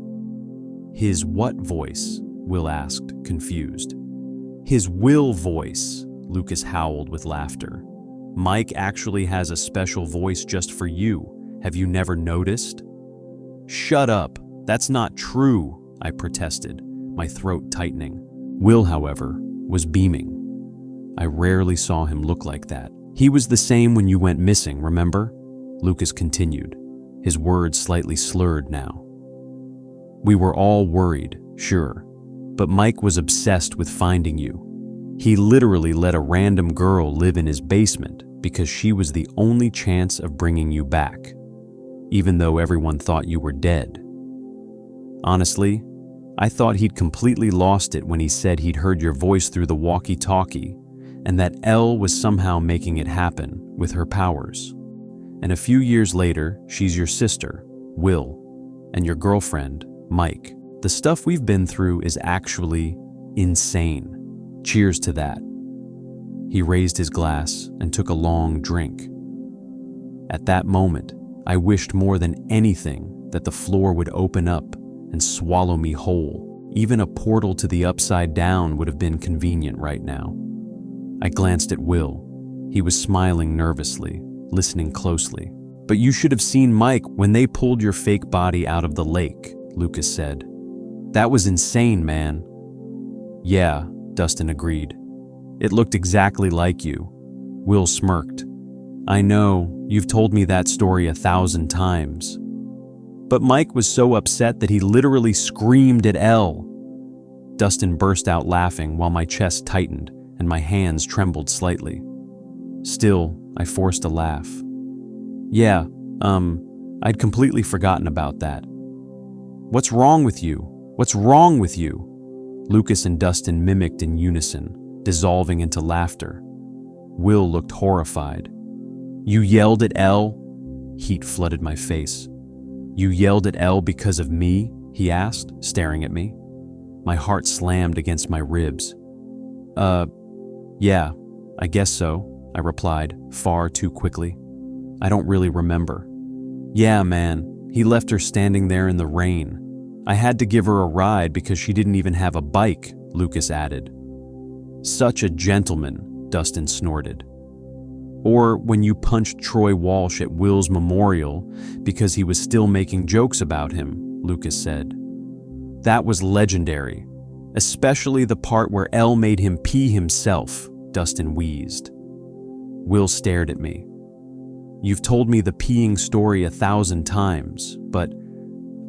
His what voice? Will asked, confused. His Will voice, Lucas howled with laughter. Mike actually has a special voice just for you. Have you never noticed? Shut up. That's not true, I protested, my throat tightening. Will, however, was beaming. I rarely saw him look like that. He was the same when you went missing, remember? Lucas continued, his words slightly slurred now. We were all worried, sure, but Mike was obsessed with finding you. He literally let a random girl live in his basement because she was the only chance of bringing you back, even though everyone thought you were dead. Honestly, I thought he'd completely lost it when he said he'd heard your voice through the walkie-talkie and that Elle was somehow making it happen with her powers. And a few years later, she's your sister, Will, and your girlfriend, Mike. The stuff we've been through is actually insane. Cheers to that. He raised his glass and took a long drink. At that moment, I wished more than anything that the floor would open up and swallow me whole. Even a portal to the upside down would have been convenient right now. I glanced at Will. He was smiling nervously, listening closely. But you should have seen Mike when they pulled your fake body out of the lake, Lucas said. That was insane, man. Yeah, Dustin agreed. It looked exactly like you. Will smirked. I know, you've told me that story 1,000 times. But Mike was so upset that he literally screamed at Elle. Dustin burst out laughing while my chest tightened and my hands trembled slightly. Still, I forced a laugh. Yeah, I'd completely forgotten about that. What's wrong with you? What's wrong with you? Lucas and Dustin mimicked in unison, dissolving into laughter. Will looked horrified. You yelled at Elle? Heat flooded my face. You yelled at Elle because of me? He asked, staring at me. My heart slammed against my ribs. Yeah, I guess so, I replied, far too quickly. I don't really remember. Yeah, man, he left her standing there in the rain. I had to give her a ride because she didn't even have a bike, Lucas added. Such a gentleman, Dustin snorted. Or when you punched Troy Walsh at Will's memorial because he was still making jokes about him, Lucas said. That was legendary, especially the part where Elle made him pee himself, Dustin wheezed. Will stared at me. You've told me the peeing story 1,000 times, but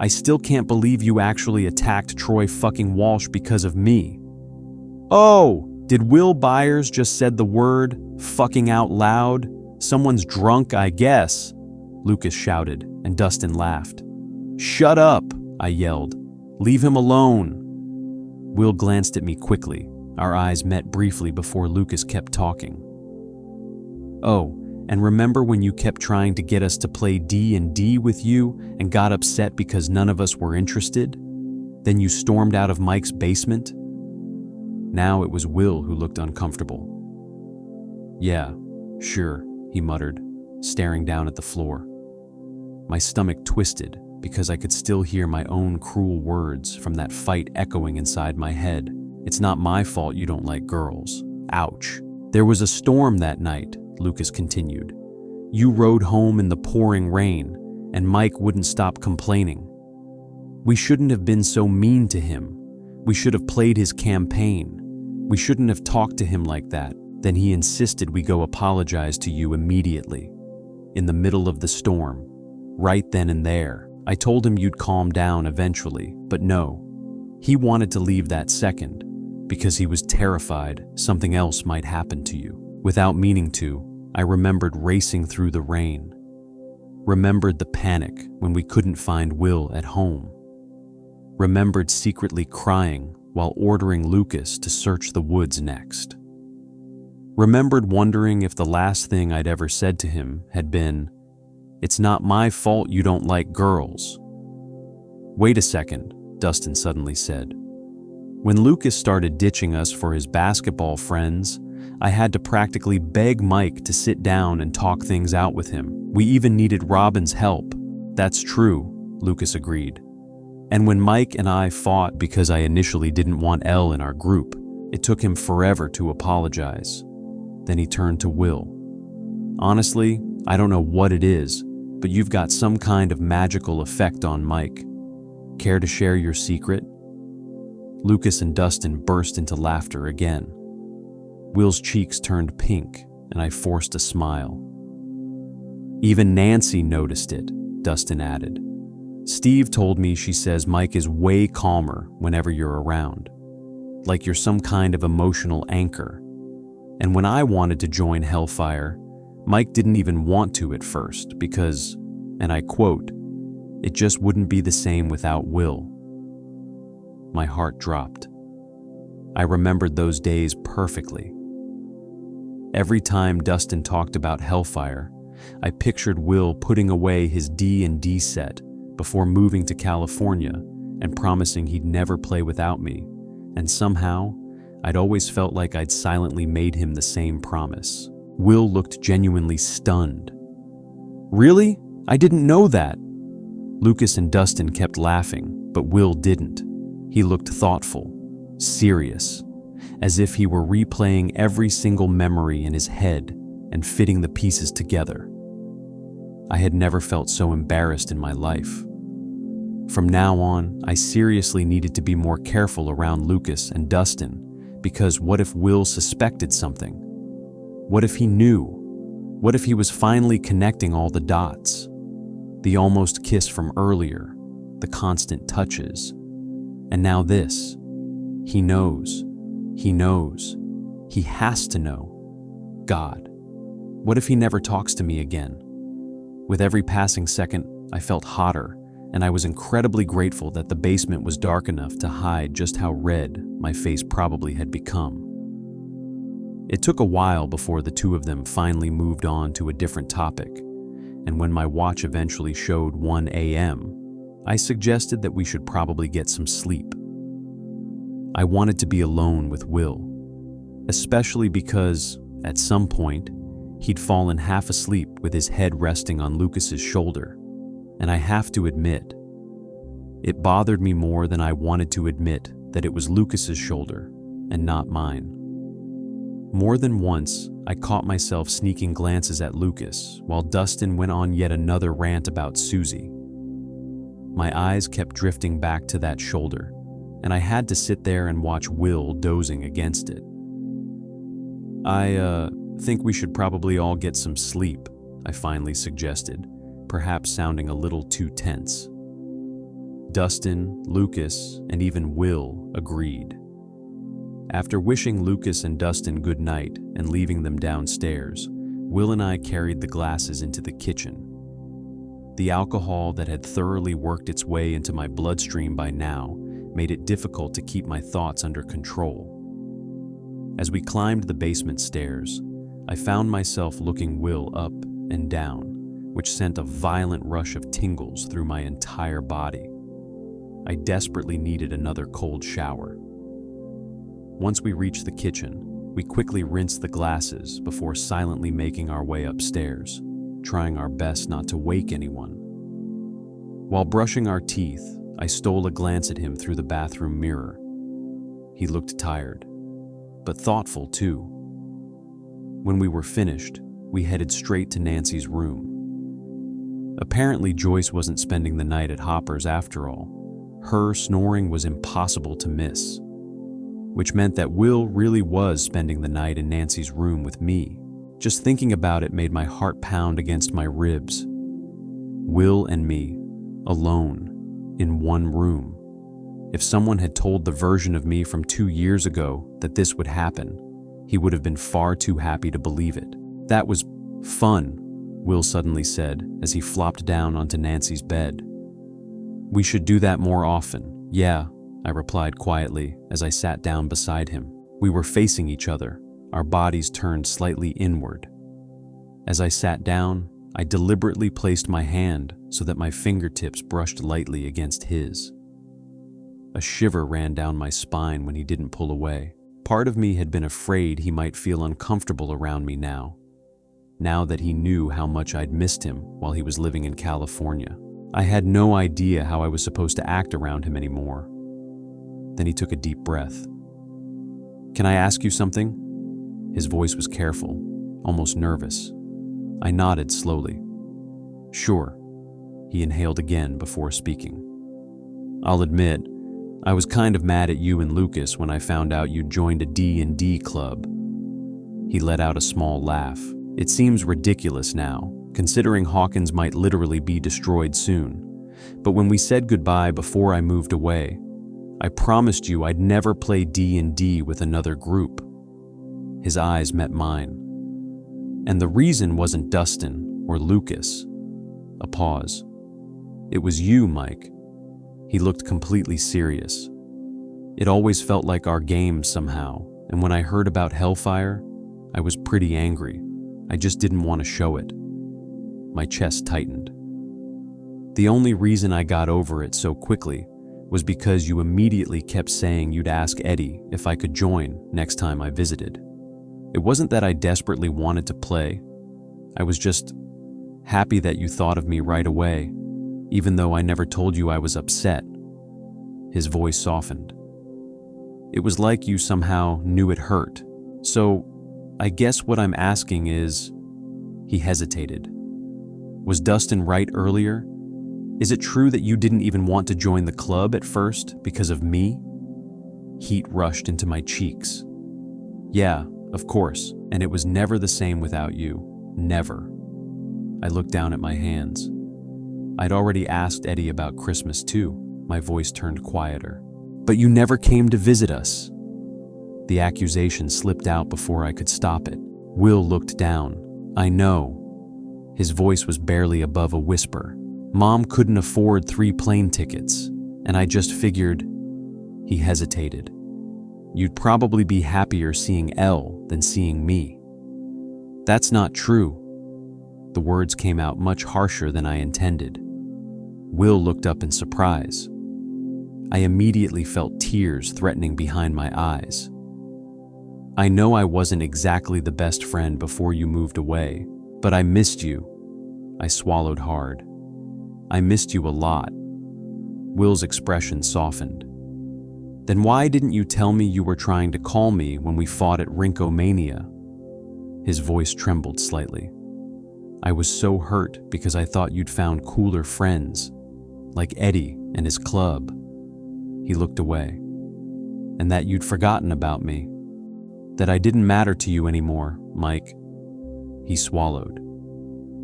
I still can't believe you actually attacked Troy fucking Walsh because of me. Oh, did Will Byers just said the word fucking out loud? Someone's drunk, I guess, Lucas shouted, and Dustin laughed. Shut up, I yelled. Leave him alone. Will glanced at me quickly. Our eyes met briefly before Lucas kept talking. Oh, and remember when you kept trying to get us to play D&D with you and got upset because none of us were interested? Then you stormed out of Mike's basement? Now it was Will who looked uncomfortable. Yeah, sure, he muttered, staring down at the floor. My stomach twisted because I could still hear my own cruel words from that fight echoing inside my head. It's not my fault you don't like girls. Ouch. There was a storm that night, Lucas continued. You rode home in the pouring rain, and Mike wouldn't stop complaining. We shouldn't have been so mean to him. We should have played his campaign. We shouldn't have talked to him like that. Then he insisted we go apologize to you immediately. In the middle of the storm. Right then and there. I told him you'd calm down eventually, but no. He wanted to leave that second, because he was terrified something else might happen to you. Without meaning to, I remembered racing through the rain. Remembered the panic when we couldn't find Will at home. Remembered secretly crying while ordering Lucas to search the woods next. Remembered wondering if the last thing I'd ever said to him had been, "It's not my fault you don't like girls." Wait a second, Dustin suddenly said. When Lucas started ditching us for his basketball friends, I had to practically beg Mike to sit down and talk things out with him. We even needed Robin's help. That's true, Lucas agreed. And when Mike and I fought because I initially didn't want Elle in our group, it took him forever to apologize. Then he turned to Will. Honestly, I don't know what it is, but you've got some kind of magical effect on Mike. Care to share your secret? Lucas and Dustin burst into laughter again. Will's cheeks turned pink, and I forced a smile. Even Nancy noticed it, Dustin added. Steve told me she says Mike is way calmer whenever you're around, like you're some kind of emotional anchor. And when I wanted to join Hellfire, Mike didn't even want to at first because, and I quote, "It just wouldn't be the same without Will." My heart dropped. I remembered those days perfectly. Every time Dustin talked about Hellfire, I pictured Will putting away his D&D set before moving to California and promising he'd never play without me, and somehow, I'd always felt like I'd silently made him the same promise. Will looked genuinely stunned. Really? I didn't know that. Lucas and Dustin kept laughing, but Will didn't. He looked thoughtful, serious, as if he were replaying every single memory in his head and fitting the pieces together. I had never felt so embarrassed in my life. From now on, I seriously needed to be more careful around Lucas and Dustin, because what if Will suspected something? What if he knew? What if he was finally connecting all the dots? The almost kiss from earlier, the constant touches, and now this. He knows. He knows. He has to know. God. What if he never talks to me again? With every passing second, I felt hotter, and I was incredibly grateful that the basement was dark enough to hide just how red my face probably had become. It took a while before the two of them finally moved on to a different topic, and when my watch eventually showed 1 a.m., I suggested that we should probably get some sleep. I wanted to be alone with Will, especially because, at some point, he'd fallen half asleep with his head resting on Lucas's shoulder, and I have to admit, it bothered me more than I wanted to admit that it was Lucas's shoulder and not mine. More than once, I caught myself sneaking glances at Lucas while Dustin went on yet another rant about Susie. My eyes kept drifting back to that shoulder, and I had to sit there and watch Will dozing against it. I think we should probably all get some sleep, I finally suggested, perhaps sounding a little too tense. Dustin, Lucas, and even Will agreed. After wishing Lucas and Dustin good night and leaving them downstairs, Will and I carried the glasses into the kitchen. The alcohol that had thoroughly worked its way into my bloodstream by now made it difficult to keep my thoughts under control. As we climbed the basement stairs, I found myself looking Will up and down, which sent a violent rush of tingles through my entire body. I desperately needed another cold shower. Once we reached the kitchen, we quickly rinsed the glasses before silently making our way upstairs, trying our best not to wake anyone. While brushing our teeth, I stole a glance at him through the bathroom mirror. He looked tired, but thoughtful too. When we were finished, we headed straight to Nancy's room. Apparently, Joyce wasn't spending the night at Hopper's after all. Her snoring was impossible to miss, which meant that Will really was spending the night in Nancy's room with me. Just thinking about it made my heart pound against my ribs. Will and me, alone, in one room. If someone had told the version of me from 2 years ago that this would happen, he would have been far too happy to believe it. That was fun, Will suddenly said as he flopped down onto Nancy's bed. We should do that more often. Yeah, I replied quietly as I sat down beside him. We were facing each other, our bodies turned slightly inward. As I sat down, I deliberately placed my hand so that my fingertips brushed lightly against his. A shiver ran down my spine when he didn't pull away. Part of me had been afraid he might feel uncomfortable around me now that he knew how much I'd missed him while he was living in California. I had no idea how I was supposed to act around him anymore. Then he took a deep breath. "Can I ask you something?" His voice was careful, almost nervous. I nodded slowly. "Sure." He inhaled again before speaking. "I'll admit, I was kind of mad at you and Lucas when I found out you'd joined a D&D club." He let out a small laugh. "It seems ridiculous now, considering Hawkins might literally be destroyed soon. But when we said goodbye before I moved away, I promised you I'd never play D&D with another group." His eyes met mine. "And the reason wasn't Dustin or Lucas." A pause. "It was you, Mike." He looked completely serious. "It always felt like our game somehow, and when I heard about Hellfire, I was pretty angry. I just didn't want to show it." My chest tightened. "The only reason I got over it so quickly was because you immediately kept saying you'd ask Eddie if I could join next time I visited. It wasn't that I desperately wanted to play. I was just happy that you thought of me right away, even though I never told you I was upset." His voice softened. "It was like you somehow knew it hurt. So, I guess what I'm asking is..." He hesitated. "Was Dustin right earlier? Is it true that you didn't even want to join the club at first because of me?" Heat rushed into my cheeks. "Yeah, of course, and it was never the same without you. Never." I looked down at my hands. I'd already asked Eddie about Christmas too. My voice turned quieter. "But you never came to visit us." The accusation slipped out before I could stop it. Will looked down. "I know." His voice was barely above a whisper. "Mom couldn't afford 3 plane tickets, and I just figured..." He hesitated. "You'd probably be happier seeing Elle than seeing me." "That's not true." The words came out much harsher than I intended. Will looked up in surprise. I immediately felt tears threatening behind my eyes. "I know I wasn't exactly the best friend before you moved away, but I missed you." I swallowed hard. "I missed you a lot." Will's expression softened. "Then why didn't you tell me you were trying to call me when we fought at Rinkomania?" His voice trembled slightly. "I was so hurt because I thought you'd found cooler friends, like Eddie and his club." He looked away. "And that you'd forgotten about me. That I didn't matter to you anymore, Mike." He swallowed.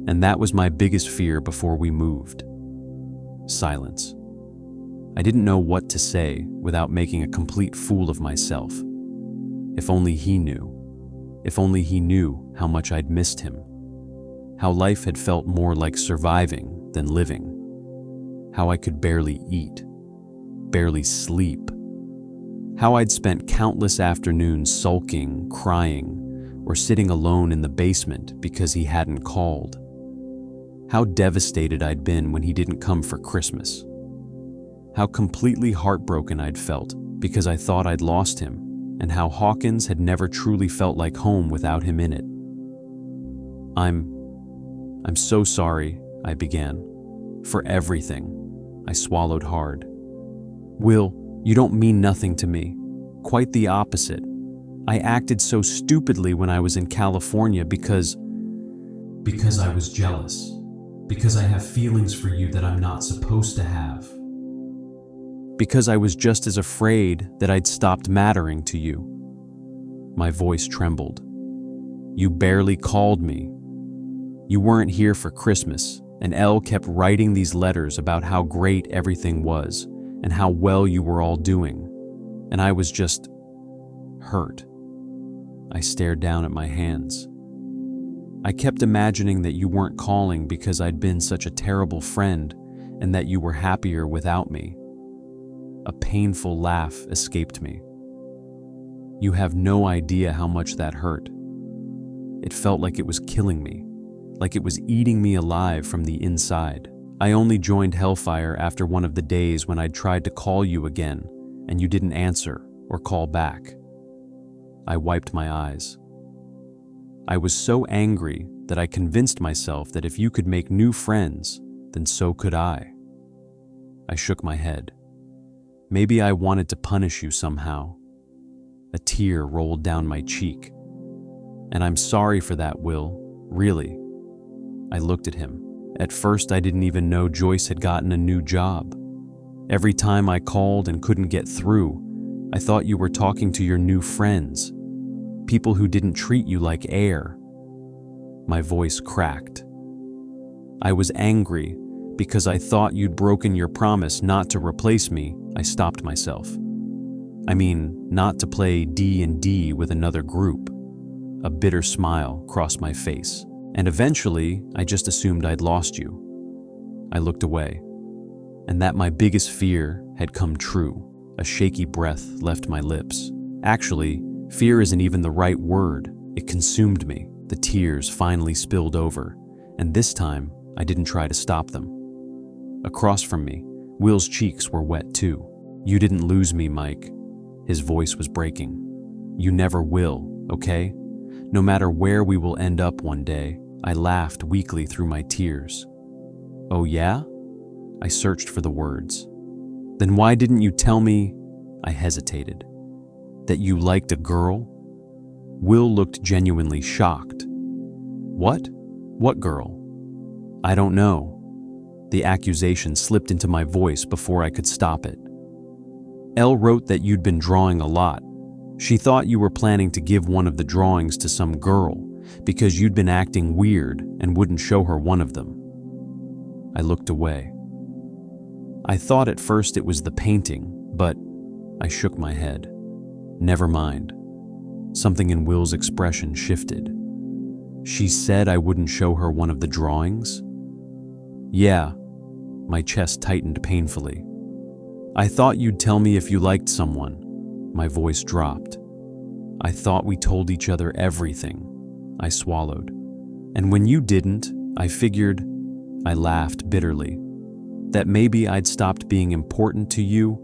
"And that was my biggest fear before we moved." Silence. I didn't know what to say without making a complete fool of myself. If only he knew. If only he knew how much I'd missed him. How life had felt more like surviving than living. How I could barely eat, barely sleep. How I'd spent countless afternoons sulking, crying, or sitting alone in the basement because he hadn't called. How devastated I'd been when he didn't come for Christmas. How completely heartbroken I'd felt because I thought I'd lost him, and how Hawkins had never truly felt like home without him in it. I'm so sorry," I began. "For everything." I swallowed hard. "Will, you don't mean nothing to me. Quite the opposite. I acted so stupidly when I was in California because Because I was jealous. Because I have feelings for you that I'm not supposed to have. Because I was just as afraid that I'd stopped mattering to you." My voice trembled. "You barely called me. You weren't here for Christmas, and Elle kept writing these letters about how great everything was and how well you were all doing. And I was just hurt." I stared down at my hands. "I kept imagining that you weren't calling because I'd been such a terrible friend and that you were happier without me." A painful laugh escaped me. "You have no idea how much that hurt. It felt like it was killing me, like it was eating me alive from the inside. I only joined Hellfire after one of the days when I'd tried to call you again and you didn't answer or call back. I wiped my eyes. I was so angry that I convinced myself that if you could make new friends, then so could I. I shook my head. Maybe I wanted to punish you somehow. A tear rolled down my cheek. And I'm sorry for that, Will, really. I looked at him. At first, I didn't even know Joyce had gotten a new job. Every time I called and couldn't get through, I thought you were talking to your new friends, people who didn't treat you like air. My voice cracked. I was angry because I thought you'd broken your promise not to replace me. I stopped myself. I mean, not to play D&D with another group. A bitter smile crossed my face, and eventually I just assumed I'd lost you. I looked away, and that my biggest fear had come true. A shaky breath left my lips. Actually, fear isn't even the right word. It consumed me. The tears finally spilled over, and this time I didn't try to stop them. Across from me, Will's cheeks were wet too. You didn't lose me, Mike. His voice was breaking. You never will, okay? No matter where we will end up one day. I laughed weakly through my tears. Oh yeah? I searched for the words. Then why didn't you tell me, I hesitated, that you liked a girl? Will looked genuinely shocked. What? What girl? I don't know. The accusation slipped into my voice before I could stop it. Elle wrote that you'd been drawing a lot. She thought you were planning to give one of the drawings to some girl because you'd been acting weird and wouldn't show her one of them. I looked away. I thought at first it was the painting, but I shook my head. Never mind. Something in Will's expression shifted. She said I wouldn't show her one of the drawings? Yeah. My chest tightened painfully. I thought you'd tell me if you liked someone. My voice dropped. I thought we told each other everything. I swallowed. And when you didn't, I figured, I laughed bitterly, that maybe I'd stopped being important to you,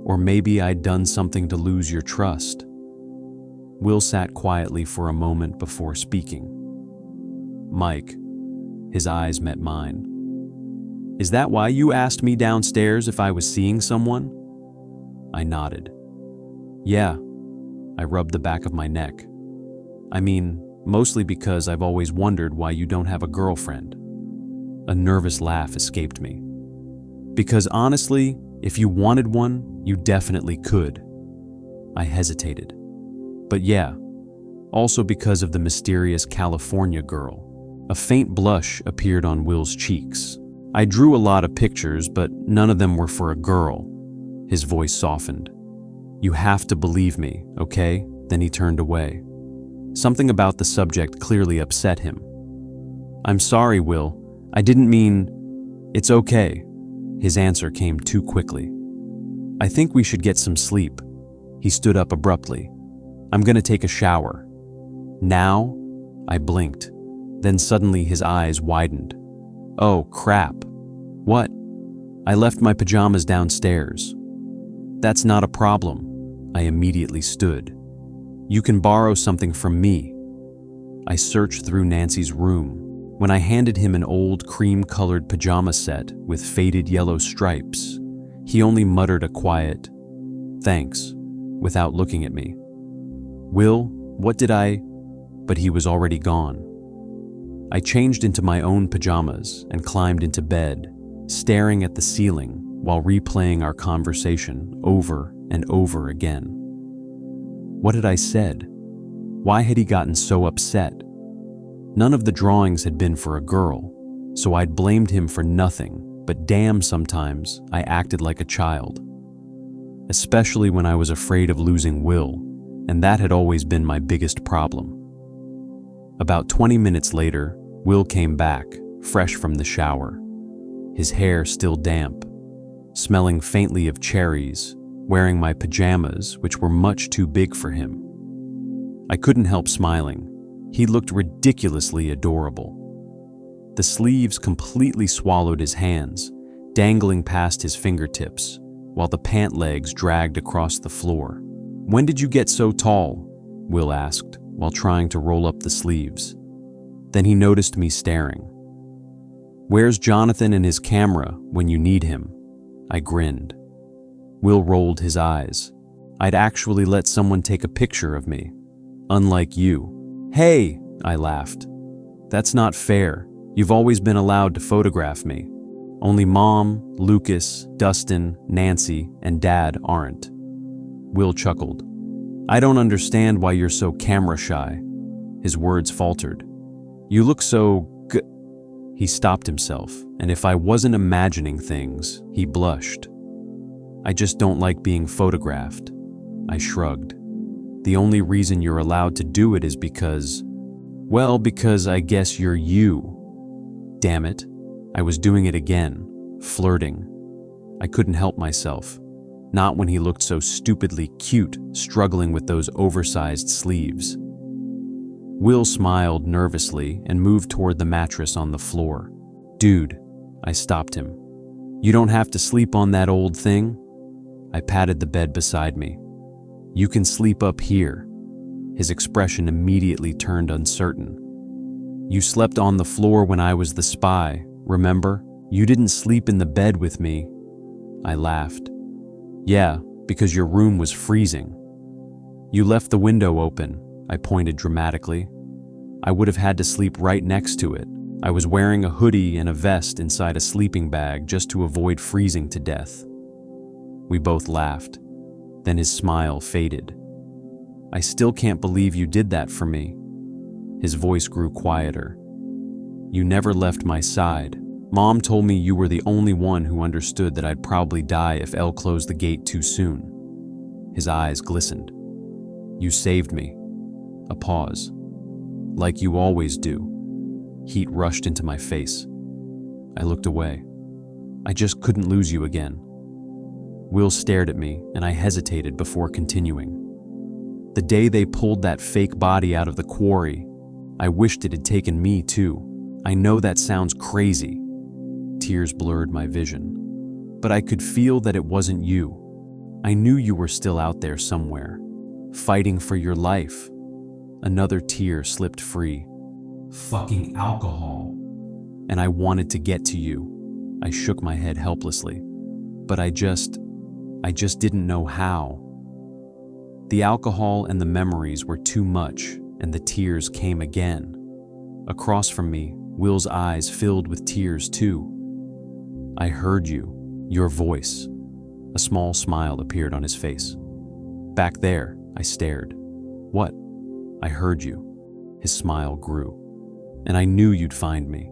or maybe I'd done something to lose your trust. Will sat quietly for a moment before speaking. Mike, his eyes met mine. Is that why you asked me downstairs if I was seeing someone? I nodded. Yeah. I rubbed the back of my neck. I mean, mostly because I've always wondered why you don't have a girlfriend. A nervous laugh escaped me. Because honestly, if you wanted one, you definitely could. I hesitated. But yeah, also because of the mysterious California girl. A faint blush appeared on Will's cheeks. I drew a lot of pictures, but none of them were for a girl. His voice softened. You have to believe me, okay? Then he turned away. Something about the subject clearly upset him. I'm sorry, Will. I didn't mean... It's okay. His answer came too quickly. I think we should get some sleep. He stood up abruptly. I'm gonna take a shower. Now? I blinked. Then suddenly his eyes widened. Oh, crap. What? I left my pajamas downstairs. That's not a problem. I immediately stood. You can borrow something from me. I searched through Nancy's room. When I handed him an old cream-colored pajama set with faded yellow stripes, he only muttered a quiet, thanks, without looking at me. Will, what did I... But he was already gone. I changed into my own pajamas and climbed into bed, staring at the ceiling while replaying our conversation over and over again. What had I said? Why had he gotten so upset? None of the drawings had been for a girl, so I'd blamed him for nothing, but damn, sometimes I acted like a child. Especially when I was afraid of losing Will, and that had always been my biggest problem. About 20 minutes later, Will came back, fresh from the shower. His hair still damp, smelling faintly of cherries, wearing my pajamas, which were much too big for him. I couldn't help smiling. He looked ridiculously adorable. The sleeves completely swallowed his hands, dangling past his fingertips, while the pant legs dragged across the floor. When did you get so tall? Will asked, while trying to roll up the sleeves. Then he noticed me staring. "Where's Jonathan and his camera when you need him?" I grinned. Will rolled his eyes. I'd actually let someone take a picture of me. Unlike you. "Hey," I laughed. "That's not fair. You've always been allowed to photograph me. Only Mom, Lucas, Dustin, Nancy, and Dad aren't." Will chuckled. "I don't understand why you're so camera shy." His words faltered. "You look so g—" He stopped himself, and if I wasn't imagining things, he blushed. "I just don't like being photographed." I shrugged. "The only reason you're allowed to do it is because, well, because I guess you're you." Damn it. I was doing it again, flirting. I couldn't help myself. Not when he looked so stupidly cute, struggling with those oversized sleeves. Will smiled nervously and moved toward the mattress on the floor. "Dude," I stopped him. "You don't have to sleep on that old thing." I patted the bed beside me. "You can sleep up here." His expression immediately turned uncertain. "You slept on the floor when I was the spy, remember? You didn't sleep in the bed with me." I laughed. "Yeah, because your room was freezing." "You left the window open," I pointed dramatically. "I would have had to sleep right next to it. I was wearing a hoodie and a vest inside a sleeping bag just to avoid freezing to death." We both laughed. Then his smile faded. "I still can't believe you did that for me." His voice grew quieter. "You never left my side. Mom told me you were the only one who understood that I'd probably die if Elle closed the gate too soon." His eyes glistened. "You saved me." A pause. "Like you always do." Heat rushed into my face. I looked away. "I just couldn't lose you again." Will stared at me, and I hesitated before continuing. "The day they pulled that fake body out of the quarry, I wished it had taken me too. I know that sounds crazy." Tears blurred my vision. "But I could feel that it wasn't you. I knew you were still out there somewhere, fighting for your life." Another tear slipped free. Fucking alcohol. "And I wanted to get to you." I shook my head helplessly. "But I just didn't know how." The alcohol and the memories were too much, and the tears came again. Across from me, Will's eyes filled with tears too. "I heard you, your voice." A small smile appeared on his face. "Back there," I stared. "What?" "I heard you." His smile grew. "And I knew you'd find me."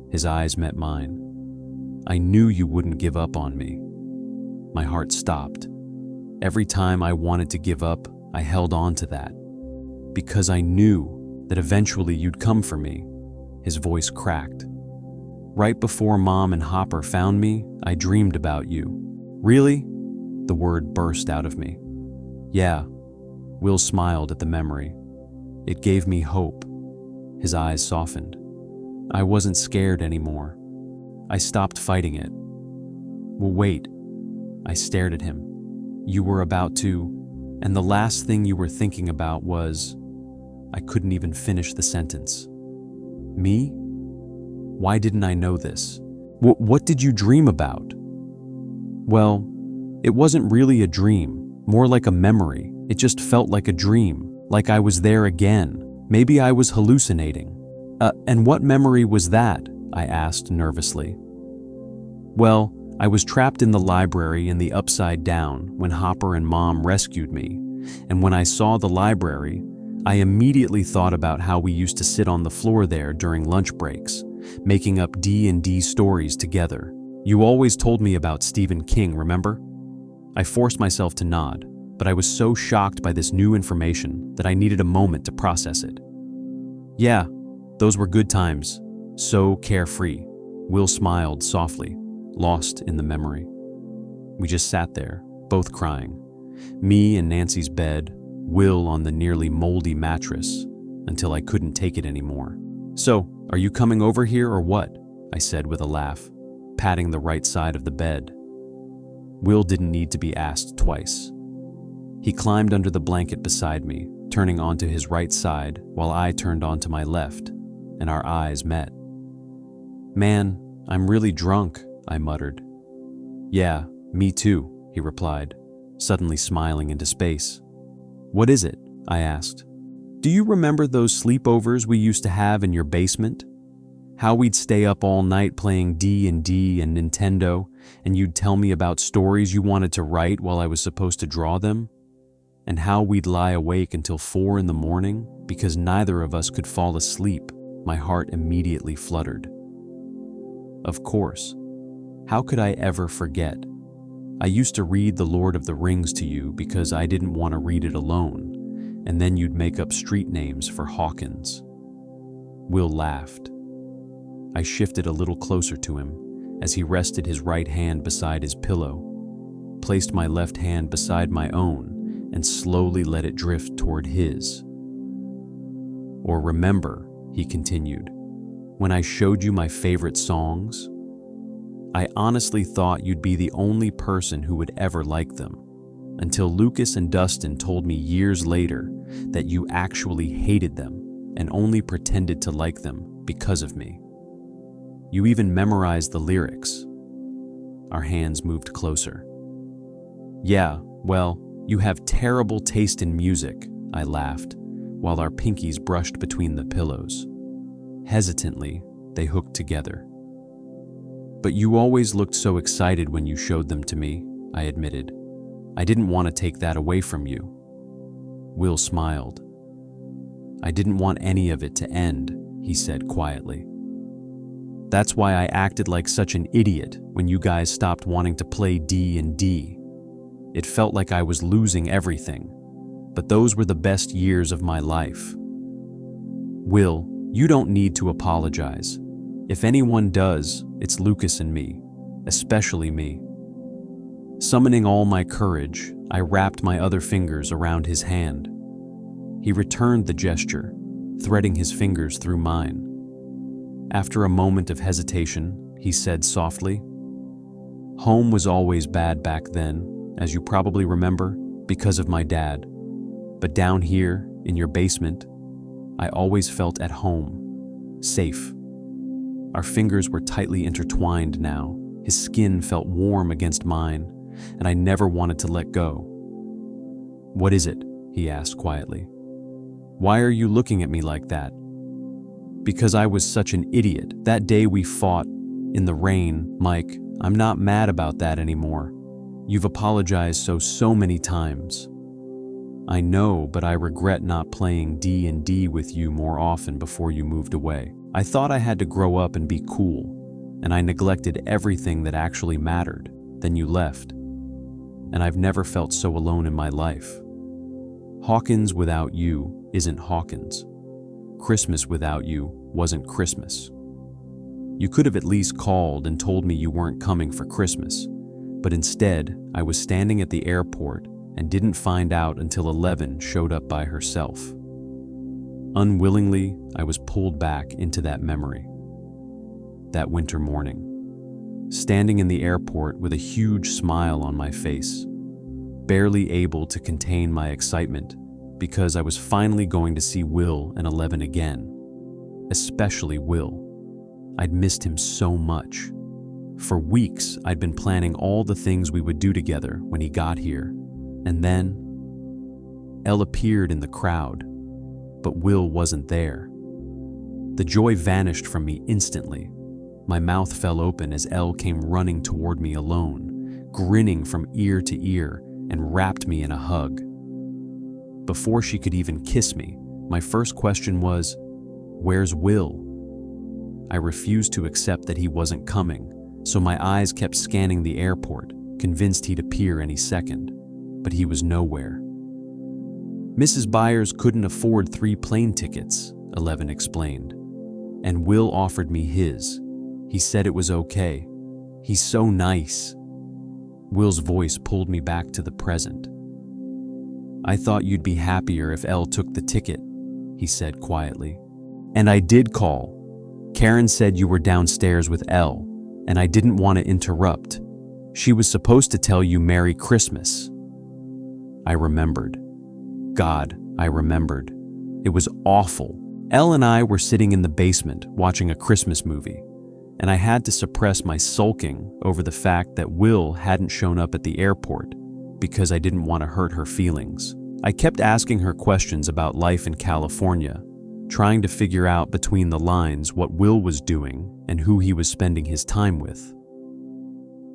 His eyes met mine. "I knew you wouldn't give up on me." My heart stopped. Every time I wanted to give up, I held on to that. "Because I knew that eventually you'd come for me." His voice cracked. "Right before Mom and Hopper found me, I dreamed about you." "Really?" The word burst out of me. "Yeah." Will smiled at the memory. It gave me hope. His eyes softened. I wasn't scared anymore. I stopped fighting it. "Well, wait." I stared at him. "You were about to, and the last thing you were thinking about was—" I couldn't even finish the sentence. "Me? Why didn't I know this? What did you dream about?" "Well, it wasn't really a dream, more like a memory. It just felt like a dream, like I was there again. Maybe I was hallucinating." And what memory was that?" I asked nervously. "Well, I was trapped in the library in the Upside Down when Hopper and Mom rescued me, and when I saw the library, I immediately thought about how we used to sit on the floor there during lunch breaks, making up D&D stories together. You always told me about Stephen King, remember?" I forced myself to nod, but I was so shocked by this new information that I needed a moment to process it. "Yeah, those were good times. So carefree." Will smiled softly, lost in the memory. We just sat there, both crying. Me in Nancy's bed, Will on the nearly moldy mattress, until I couldn't take it anymore. "So, are you coming over here or what?" I said with a laugh, patting the right side of the bed. Will didn't need to be asked twice. He climbed under the blanket beside me, turning onto his right side while I turned onto my left, and our eyes met. "Man, I'm really drunk," I muttered. "Yeah, me too," he replied, suddenly smiling into space. "What is it?" I asked. "Do you remember those sleepovers we used to have in your basement? How we'd stay up all night playing D&D and Nintendo, and you'd tell me about stories you wanted to write while I was supposed to draw them? And how we'd lie awake until 4 in the morning because neither of us could fall asleep?" My heart immediately fluttered. Of course. How could I ever forget? I used to read The Lord of the Rings to you because I didn't want to read it alone, and then you'd make up street names for Hawkins. Will laughed. I shifted a little closer to him as he rested his right hand beside his pillow, placed my left hand beside my own, and slowly let it drift toward his. "Or remember," he continued, "when I showed you my favorite songs? I honestly thought you'd be the only person who would ever like them, until Lucas and Dustin told me years later that you actually hated them and only pretended to like them because of me. You even memorized the lyrics." Our hands moved closer. "Yeah, well, you have terrible taste in music," I laughed, while our pinkies brushed between the pillows. Hesitantly, they hooked together. "But you always looked so excited when you showed them to me," I admitted. "I didn't want to take that away from you." Will smiled. "I didn't want any of it to end," he said quietly. "That's why I acted like such an idiot when you guys stopped wanting to play D&D. It felt like I was losing everything, but those were the best years of my life." "Will, you don't need to apologize. If anyone does, it's Lucas and me, especially me." Summoning all my courage, I wrapped my other fingers around his hand. He returned the gesture, threading his fingers through mine. After a moment of hesitation, he said softly, "Home was always bad back then, as you probably remember, because of my dad. But down here, in your basement, I always felt at home, safe." Our fingers were tightly intertwined now. His skin felt warm against mine, and I never wanted to let go. "What is it?" he asked quietly. "Why are you looking at me like that?" "Because I was such an idiot. That day we fought in the rain, Mike, I'm not mad about that anymore. You've apologized so many times." "I know, but I regret not playing D&D with you more often before you moved away. I thought I had to grow up and be cool, and I neglected everything that actually mattered. Then you left, and I've never felt so alone in my life. Hawkins without you isn't Hawkins. Christmas without you wasn't Christmas. You could have at least called and told me you weren't coming for Christmas, but instead I was standing at the airport and didn't find out until 11 showed up by herself. Unwillingly, I was pulled back into that memory. That winter morning, standing in the airport with a huge smile on my face, barely able to contain my excitement because I was finally going to see Will and 11 again, especially Will. I'd missed him so much. For weeks, I'd been planning all the things we would do together when he got here, and then Elle appeared in the crowd, but Will wasn't there. The joy vanished from me instantly. My mouth fell open as Elle came running toward me alone, grinning from ear to ear, and wrapped me in a hug. Before she could even kiss me, my first question was, "Where's Will?" I refused to accept that he wasn't coming, so my eyes kept scanning the airport, convinced he'd appear any second, but he was nowhere. "Mrs. Byers couldn't afford 3 plane tickets," 11 explained, "and Will offered me his. He said it was okay. He's so nice." Will's voice pulled me back to the present. "I thought you'd be happier if Elle took the ticket," he said quietly. "And I did call. Karen said you were downstairs with Elle, and I didn't want to interrupt. She was supposed to tell you Merry Christmas." I remembered. God, I remembered. It was awful. Elle and I were sitting in the basement watching a Christmas movie, and I had to suppress my sulking over the fact that Will hadn't shown up at the airport because I didn't want to hurt her feelings. I kept asking her questions about life in California, trying to figure out between the lines what Will was doing and who he was spending his time with.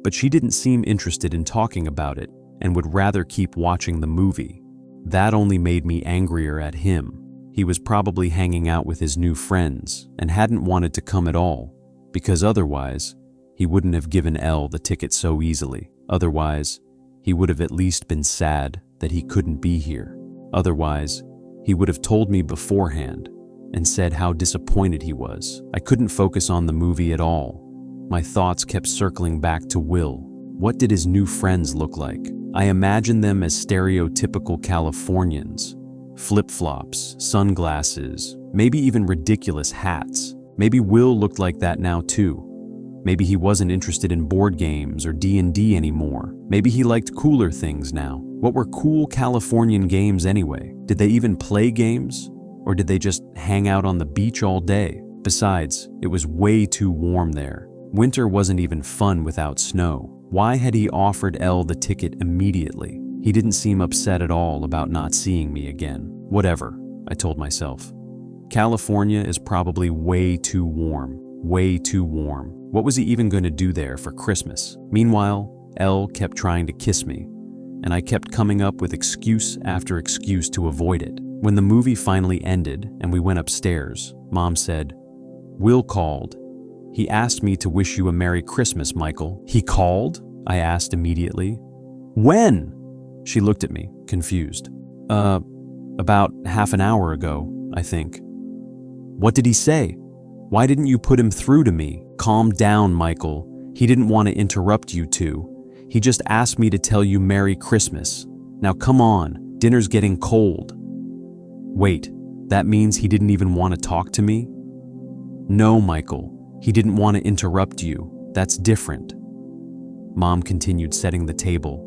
But she didn't seem interested in talking about it and would rather keep watching the movie. That only made me angrier at him. He was probably hanging out with his new friends and hadn't wanted to come at all, because otherwise, he wouldn't have given Elle the ticket so easily. Otherwise, he would have at least been sad that he couldn't be here. Otherwise, he would have told me beforehand and said how disappointed he was. I couldn't focus on the movie at all. My thoughts kept circling back to Will. What did his new friends look like? I imagined them as stereotypical Californians. Flip-flops, sunglasses, maybe even ridiculous hats. Maybe Will looked like that now too. Maybe he wasn't interested in board games or D&D anymore. Maybe he liked cooler things now. What were cool Californian games anyway? Did they even play games? Or did they just hang out on the beach all day? Besides, it was way too warm there. Winter wasn't even fun without snow. Why had he offered Elle the ticket immediately? He didn't seem upset at all about not seeing me again. Whatever, I told myself. California is probably way too warm. Way too warm. What was he even going to do there for Christmas? Meanwhile, Elle kept trying to kiss me, and I kept coming up with excuse after excuse to avoid it. When the movie finally ended and we went upstairs, Mom said, "Will called. He asked me to wish you a Merry Christmas, Michael." "He called?" I asked immediately. "When?" She looked at me, confused. About half an hour ago, I think." "What did he say? Why didn't you put him through to me?" "Calm down, Michael. He didn't want to interrupt you two. He just asked me to tell you Merry Christmas. Now come on, dinner's getting cold." "Wait, that means he didn't even want to talk to me?" "No, Michael. He didn't want to interrupt you. That's different." Mom continued setting the table.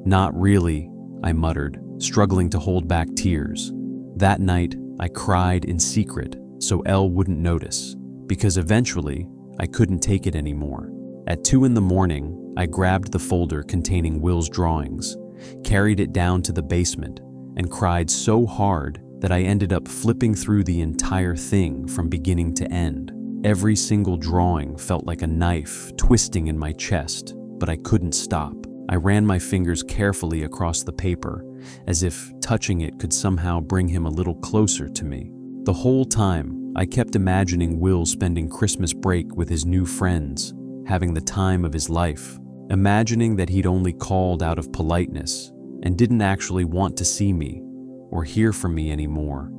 "Not really," I muttered, struggling to hold back tears. That night, I cried in secret so Elle wouldn't notice, because eventually, I couldn't take it anymore. At 2 a.m, I grabbed the folder containing Will's drawings, carried it down to the basement, and cried so hard that I ended up flipping through the entire thing from beginning to end. Every single drawing felt like a knife twisting in my chest, but I couldn't stop. I ran my fingers carefully across the paper, as if touching it could somehow bring him a little closer to me. The whole time, I kept imagining Will spending Christmas break with his new friends, having the time of his life, imagining that he'd only called out of politeness and didn't actually want to see me or hear from me anymore,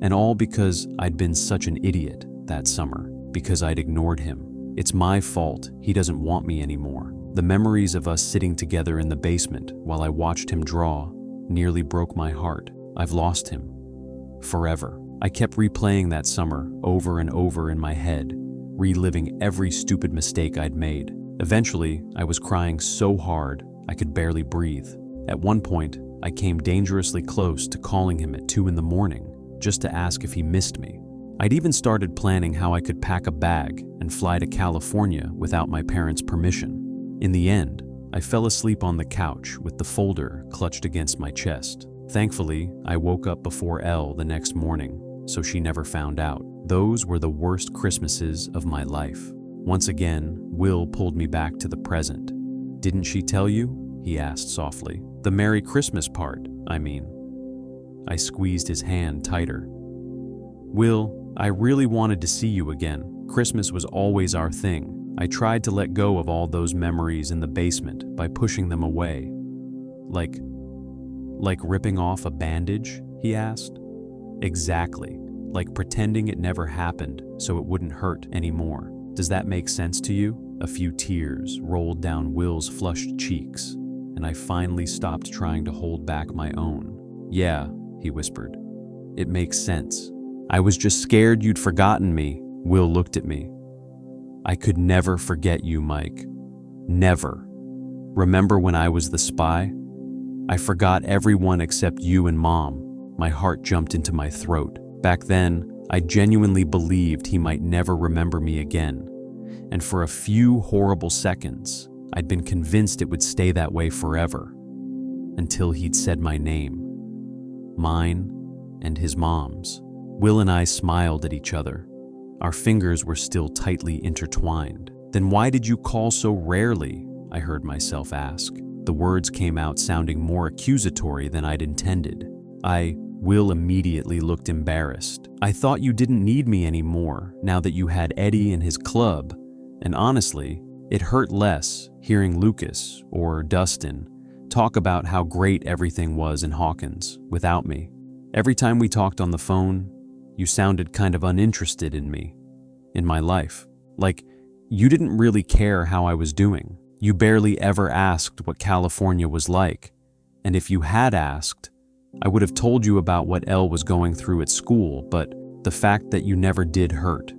and all because I'd been such an idiot that summer, because I'd ignored him. It's my fault he doesn't want me anymore. The memories of us sitting together in the basement while I watched him draw nearly broke my heart. I've lost him. Forever. I kept replaying that summer over and over in my head, reliving every stupid mistake I'd made. Eventually, I was crying so hard I could barely breathe. At one point, I came dangerously close to calling him at 2 a.m, just to ask if he missed me. I'd even started planning how I could pack a bag and fly to California without my parents' permission. In the end, I fell asleep on the couch with the folder clutched against my chest. Thankfully, I woke up before Elle the next morning, so she never found out. Those were the worst Christmases of my life. Once again, Will pulled me back to the present. "Didn't she tell you?" he asked softly. "The Merry Christmas part, I mean." I squeezed his hand tighter. "Will, I really wanted to see you again. Christmas was always our thing. I tried to let go of all those memories in the basement by pushing them away." Like ripping off a bandage?" he asked. "Exactly. Like pretending it never happened so it wouldn't hurt anymore. Does that make sense to you?" A few tears rolled down Will's flushed cheeks, and I finally stopped trying to hold back my own. "Yeah," he whispered. "It makes sense. I was just scared you'd forgotten me." Will looked at me. "I could never forget you, Mike. Never. Remember when I was the spy? I forgot everyone except you and Mom. My heart jumped into my throat. Back then, I genuinely believed he might never remember me again. And for a few horrible seconds, I'd been convinced it would stay that way forever. Until he'd said my name. Mine and his mom's. Will and I smiled at each other. Our fingers were still tightly intertwined. "Then why did you call so rarely?" I heard myself ask. The words came out sounding more accusatory than I'd intended. Will immediately looked embarrassed. "I thought you didn't need me anymore now that you had Eddie and his club. And honestly, it hurt less hearing Lucas or Dustin talk about how great everything was in Hawkins without me. Every time we talked on the phone, you sounded kind of uninterested in me, in my life. Like, you didn't really care how I was doing. You barely ever asked what California was like. And if you had asked, I would have told you about what Elle was going through at school, but the fact that you never did hurt."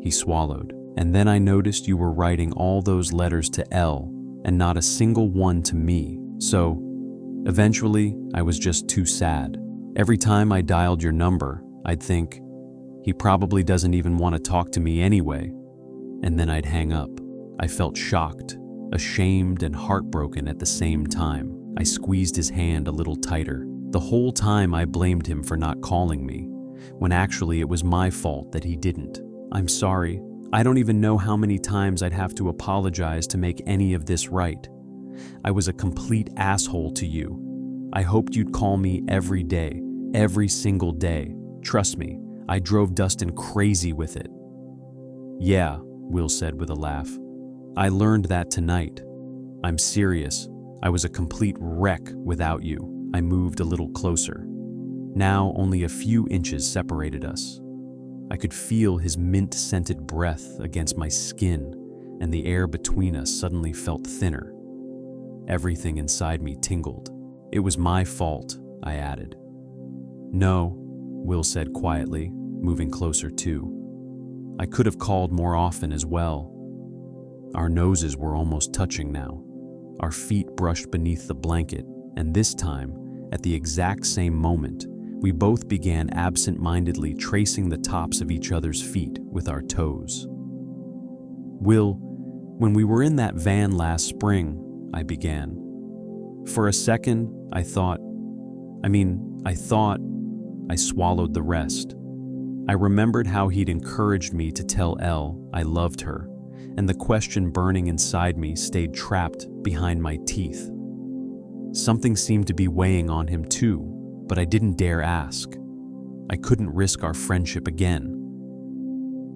He swallowed. "And then I noticed you were writing all those letters to Elle and not a single one to me. So, eventually, I was just too sad. Every time I dialed your number, I'd think, he probably doesn't even want to talk to me anyway. And then I'd hang up. I felt shocked, ashamed, and heartbroken at the same time. I squeezed his hand a little tighter. The whole time I blamed him for not calling me, when actually it was my fault that he didn't. I'm sorry. I don't even know how many times I'd have to apologize to make any of this right. I was a complete asshole to you. I hoped you'd call me every day, every single day. Trust me, I drove Dustin crazy with it." "Yeah," Will said with a laugh. "I learned that tonight. I'm serious. I was a complete wreck without you." I moved a little closer. Now only a few inches separated us. I could feel his mint-scented breath against my skin, and the air between us suddenly felt thinner. Everything inside me tingled. "It was my fault," I added. "No," Will said quietly, moving closer too. "I could have called more often as well." Our noses were almost touching now. Our feet brushed beneath the blanket, and this time, at the exact same moment, we both began absent-mindedly tracing the tops of each other's feet with our toes. "Will, when we were in that van last spring," I began. "For a second, I thought, I swallowed the rest. I remembered how he'd encouraged me to tell Elle I loved her, and the question burning inside me stayed trapped behind my teeth. Something seemed to be weighing on him too, but I didn't dare ask. I couldn't risk our friendship again.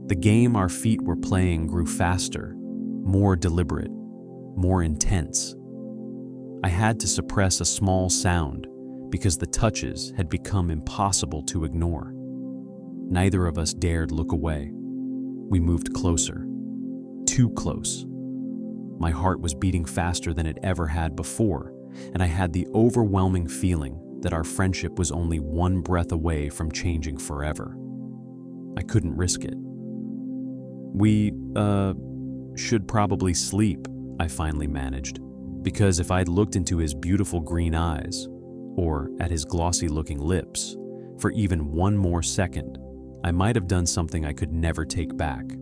The game our feet were playing grew faster, more deliberate, more intense. I had to suppress a small sound because the touches had become impossible to ignore. Neither of us dared look away. We moved closer, too close. My heart was beating faster than it ever had before, and I had the overwhelming feeling that our friendship was only one breath away from changing forever. I couldn't risk it. "We, should probably sleep," I finally managed, because if I'd looked into his beautiful green eyes, or at his glossy-looking lips, for even one more second, I might have done something I could never take back.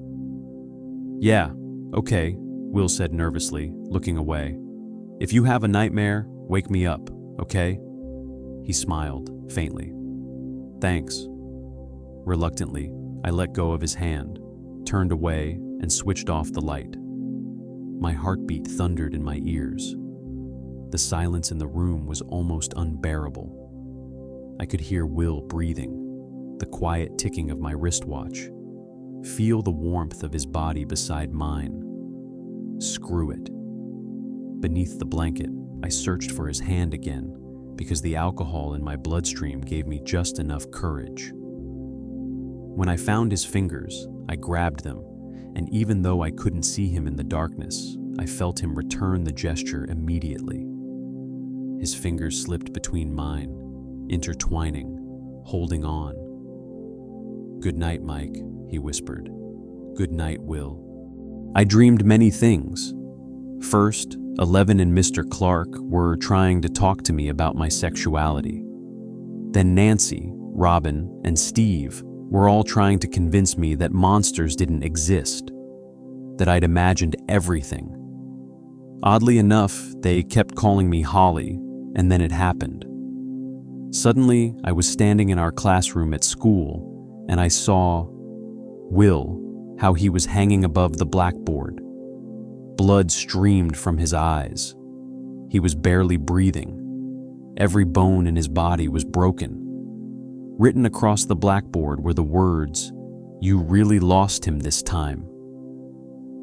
"Yeah, okay," Will said nervously, looking away. "If you have a nightmare, wake me up, okay?" He smiled, faintly. "Thanks." Reluctantly, I let go of his hand, turned away, and switched off the light. My heartbeat thundered in my ears. The silence in the room was almost unbearable. I could hear Will breathing, the quiet ticking of my wristwatch, feel the warmth of his body beside mine. Screw it. Beneath the blanket, I searched for his hand again, because the alcohol in my bloodstream gave me just enough courage. When I found his fingers, I grabbed them, and even though I couldn't see him in the darkness, I felt him return the gesture immediately. His fingers slipped between mine, intertwining, holding on. "Good night, Mike," he whispered. "Good night, Will." I dreamed many things. First, 11 and Mr. Clark were trying to talk to me about my sexuality. Then Nancy, Robin, and Steve were all trying to convince me that monsters didn't exist, that I'd imagined everything. Oddly enough, they kept calling me Holly, and then it happened. Suddenly, I was standing in our classroom at school, and I saw Will, how he was hanging above the blackboard. Blood streamed from his eyes. He was barely breathing. Every bone in his body was broken. Written across the blackboard were the words, "You really lost him this time."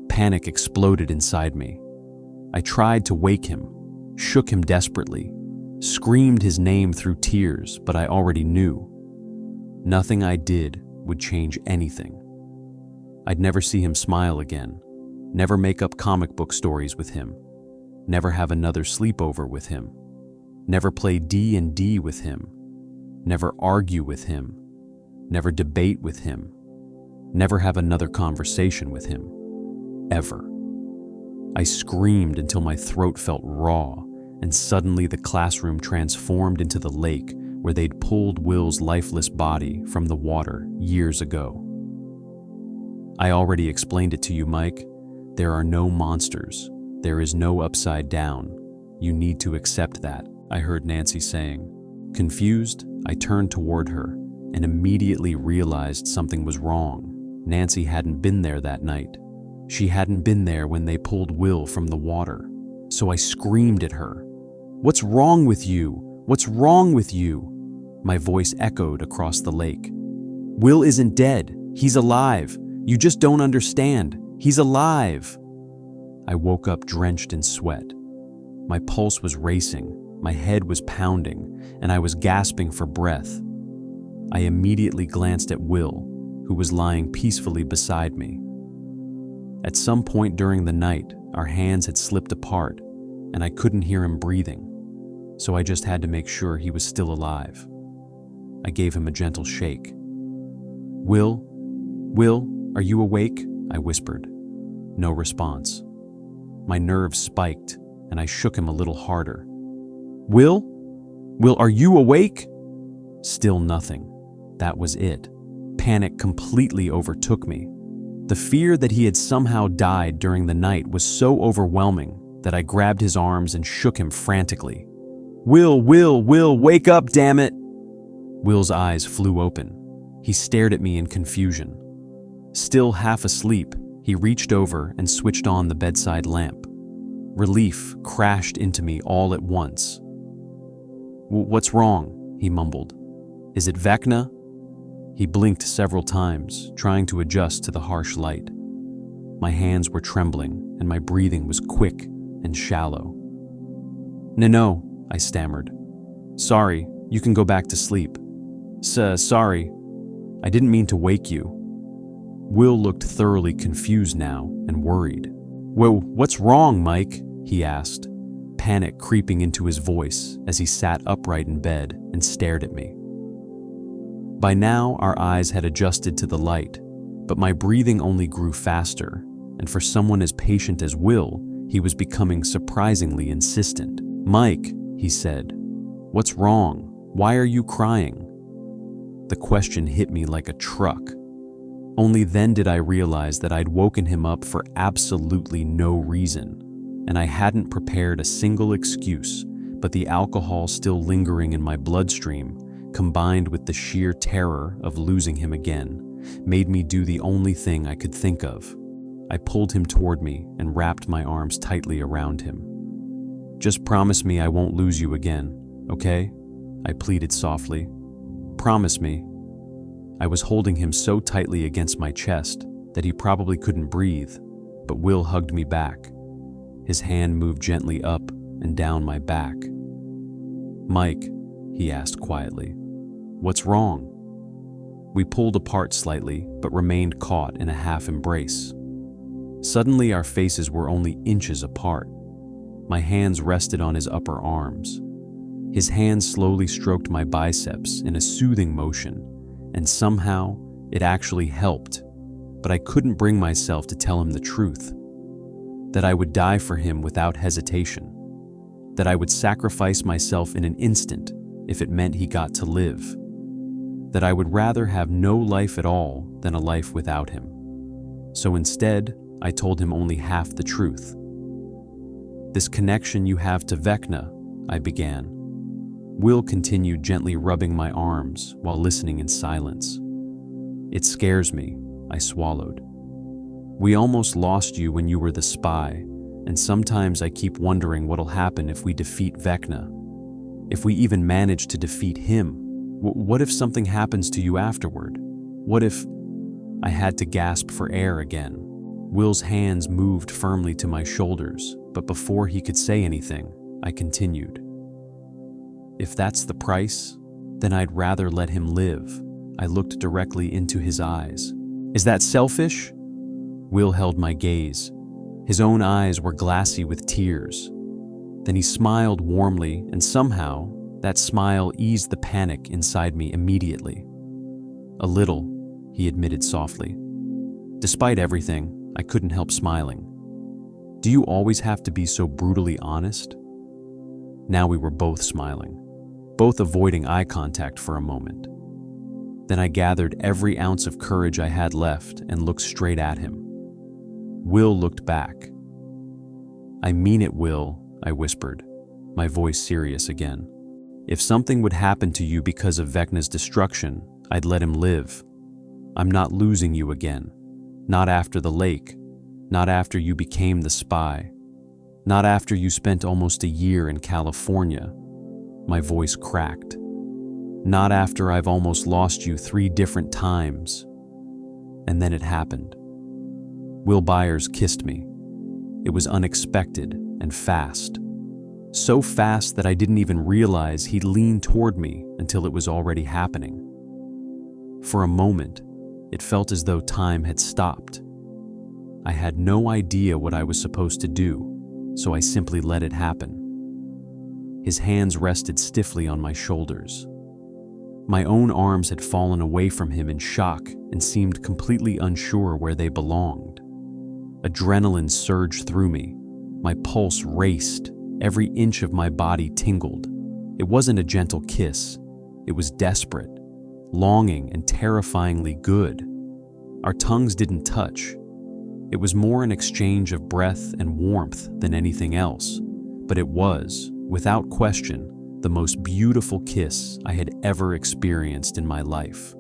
Panic exploded inside me. I tried to wake him, shook him desperately, screamed his name through tears, but I already knew. Nothing I did would change anything. I'd never see him smile again, never make up comic book stories with him, never have another sleepover with him, never play D&D with him, never argue with him, never debate with him, never have another conversation with him, ever. I screamed until my throat felt raw, and suddenly the classroom transformed into the lake where they'd pulled Will's lifeless body from the water years ago. I already explained it to you, Mike. There are no monsters. There is no upside down. You need to accept that, I heard Nancy saying. Confused, I turned toward her and immediately realized something was wrong. Nancy hadn't been there that night. She hadn't been there when they pulled Will from the water. So I screamed at her. "What's wrong with you? What's wrong with you?" My voice echoed across the lake. "Will isn't dead. He's alive. You just don't understand. He's alive." I woke up drenched in sweat. My pulse was racing, my head was pounding, and I was gasping for breath. I immediately glanced at Will, who was lying peacefully beside me. At some point during the night, our hands had slipped apart, and I couldn't hear him breathing, so I just had to make sure he was still alive. I gave him a gentle shake. Will, are you awake?" I whispered. No response. My nerves spiked, and I shook him a little harder. Will, are you awake?" Still nothing. That was it. Panic completely overtook me. The fear that he had somehow died during the night was so overwhelming that I grabbed his arms and shook him frantically. Will, wake up, damn it!" Will's eyes flew open. He stared at me in confusion. Still half asleep, he reached over and switched on the bedside lamp. Relief crashed into me all at once. "What's wrong?" he mumbled. "Is it Vecna?" He blinked several times, trying to adjust to the harsh light. My hands were trembling, and my breathing was quick and shallow. No, I stammered. "Sorry, you can go back to sleep." Sorry, I didn't mean to wake you." Will looked thoroughly confused now and worried. "Well, what's wrong, Mike?" he asked, panic creeping into his voice as he sat upright in bed and stared at me. By now, our eyes had adjusted to the light, but my breathing only grew faster, and for someone as patient as Will, he was becoming surprisingly insistent. "Mike," he said, "what's wrong? Why are you crying?" The question hit me like a truck. Only then did I realize that I'd woken him up for absolutely no reason, and I hadn't prepared a single excuse, but the alcohol still lingering in my bloodstream, combined with the sheer terror of losing him again, made me do the only thing I could think of. I pulled him toward me and wrapped my arms tightly around him. "Just promise me I won't lose you again, okay?" I pleaded softly. "Promise me." I was holding him so tightly against my chest that he probably couldn't breathe, but Will hugged me back. His hand moved gently up and down my back. "Mike," he asked quietly, "what's wrong?" We pulled apart slightly, but remained caught in a half embrace. Suddenly, our faces were only inches apart. My hands rested on his upper arms. His hands slowly stroked my biceps in a soothing motion, and somehow it actually helped, but I couldn't bring myself to tell him the truth. That I would die for him without hesitation. That I would sacrifice myself in an instant if it meant he got to live. That I would rather have no life at all than a life without him. So instead, I told him only half the truth. "This connection you have to Vecna," I began. Will continued gently rubbing my arms while listening in silence. "It scares me," I swallowed. "We almost lost you when you were the spy, and sometimes I keep wondering what'll happen if we defeat Vecna. If we even manage to defeat him, what if something happens to you afterward? What if—" I had to gasp for air again. Will's hands moved firmly to my shoulders, but before he could say anything, I continued. "If that's the price, then I'd rather let him live." I looked directly into his eyes. "Is that selfish?" Will held my gaze. His own eyes were glassy with tears. Then he smiled warmly, and somehow, that smile eased the panic inside me immediately. "A little," he admitted softly. Despite everything, I couldn't help smiling. "Do you always have to be so brutally honest?" Now we were both smiling, both avoiding eye contact for a moment. Then I gathered every ounce of courage I had left and looked straight at him. Will looked back. "I mean it, Will," I whispered, my voice serious again. "If something would happen to you because of Vecna's destruction, I'd let him live. I'm not losing you again. Not after the lake. Not after you became the spy. Not after you spent almost a year in California." My voice cracked. "Not after I've almost lost you 3 different times." And then it happened. Will Byers kissed me. It was unexpected and fast. So fast that I didn't even realize he'd leaned toward me until it was already happening. For a moment, it felt as though time had stopped. I had no idea what I was supposed to do, so I simply let it happen. His hands rested stiffly on my shoulders. My own arms had fallen away from him in shock and seemed completely unsure where they belonged. Adrenaline surged through me. My pulse raced. Every inch of my body tingled. It wasn't a gentle kiss. It was desperate, longing, and terrifyingly good. Our tongues didn't touch. It was more an exchange of breath and warmth than anything else, but it was, without question, the most beautiful kiss I had ever experienced in my life.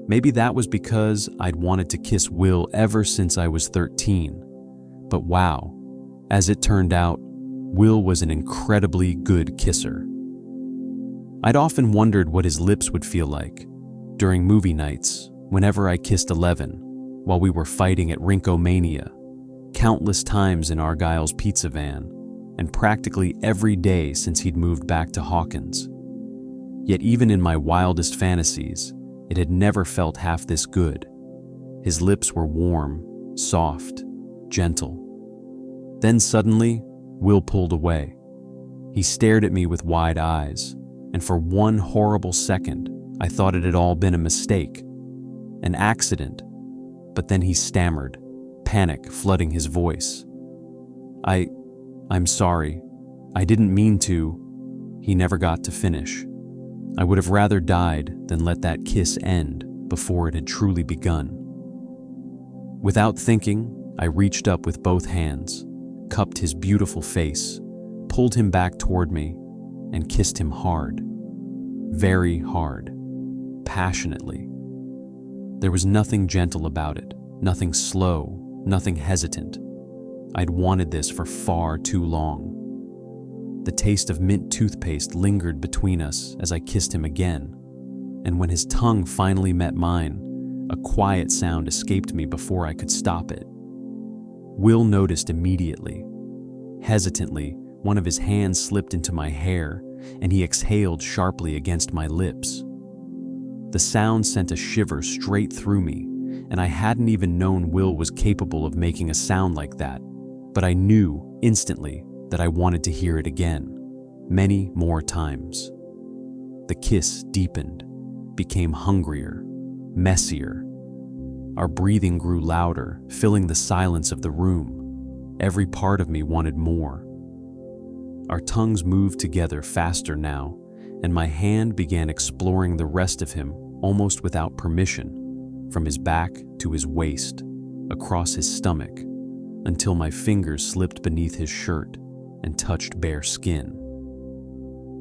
Maybe that was because I'd wanted to kiss Will ever since I was 13. But wow, as it turned out, Will was an incredibly good kisser. I'd often wondered what his lips would feel like during movie nights, whenever I kissed Eleven, while we were fighting at Rinkomania, countless times in Argyle's pizza van, and practically every day since he'd moved back to Hawkins. Yet even in my wildest fantasies, it had never felt half this good. His lips were warm, soft, gentle. Then suddenly, Will pulled away. He stared at me with wide eyes, and for one horrible second, I thought it had all been a mistake, an accident. But then he stammered, panic flooding his voice. I'm sorry. I didn't mean to." He never got to finish. I would have rather died than let that kiss end before it had truly begun. Without thinking, I reached up with both hands, cupped his beautiful face, pulled him back toward me, and kissed him hard. Very hard. Passionately. There was nothing gentle about it, nothing slow, nothing hesitant. I'd wanted this for far too long. The taste of mint toothpaste lingered between us as I kissed him again, and when his tongue finally met mine, a quiet sound escaped me before I could stop it. Will noticed immediately. Hesitantly, one of his hands slipped into my hair, and he exhaled sharply against my lips. The sound sent a shiver straight through me, and I hadn't even known Will was capable of making a sound like that, but I knew instantly that I wanted to hear it again, many more times. The kiss deepened, became hungrier, messier. Our breathing grew louder, filling the silence of the room. Every part of me wanted more. Our tongues moved together faster now, and my hand began exploring the rest of him almost without permission, from his back to his waist, across his stomach, until my fingers slipped beneath his shirt and touched bare skin.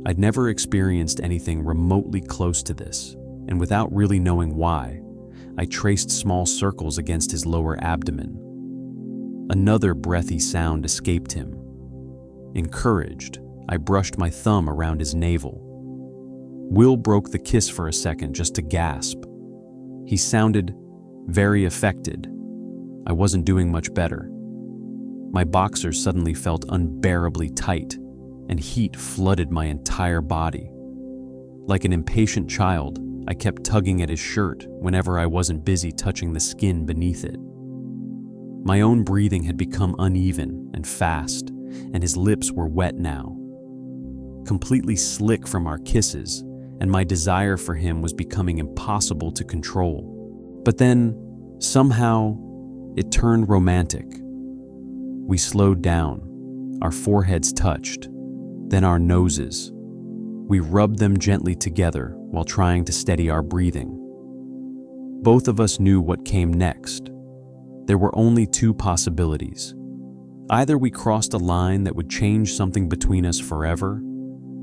I'd never experienced anything remotely close to this, and without really knowing why, I traced small circles against his lower abdomen. Another breathy sound escaped him. Encouraged, I brushed my thumb around his navel. Will broke the kiss for a second just to gasp. He sounded very affected. I wasn't doing much better. My boxers suddenly felt unbearably tight, and heat flooded my entire body. Like an impatient child, I kept tugging at his shirt whenever I wasn't busy touching the skin beneath it. My own breathing had become uneven and fast, and his lips were wet now. Completely slick from our kisses, and my desire for him was becoming impossible to control. But then, somehow, it turned romantic. We slowed down, our foreheads touched, then our noses. We rubbed them gently together while trying to steady our breathing. Both of us knew what came next. There were only two possibilities. Either we crossed a line that would change something between us forever,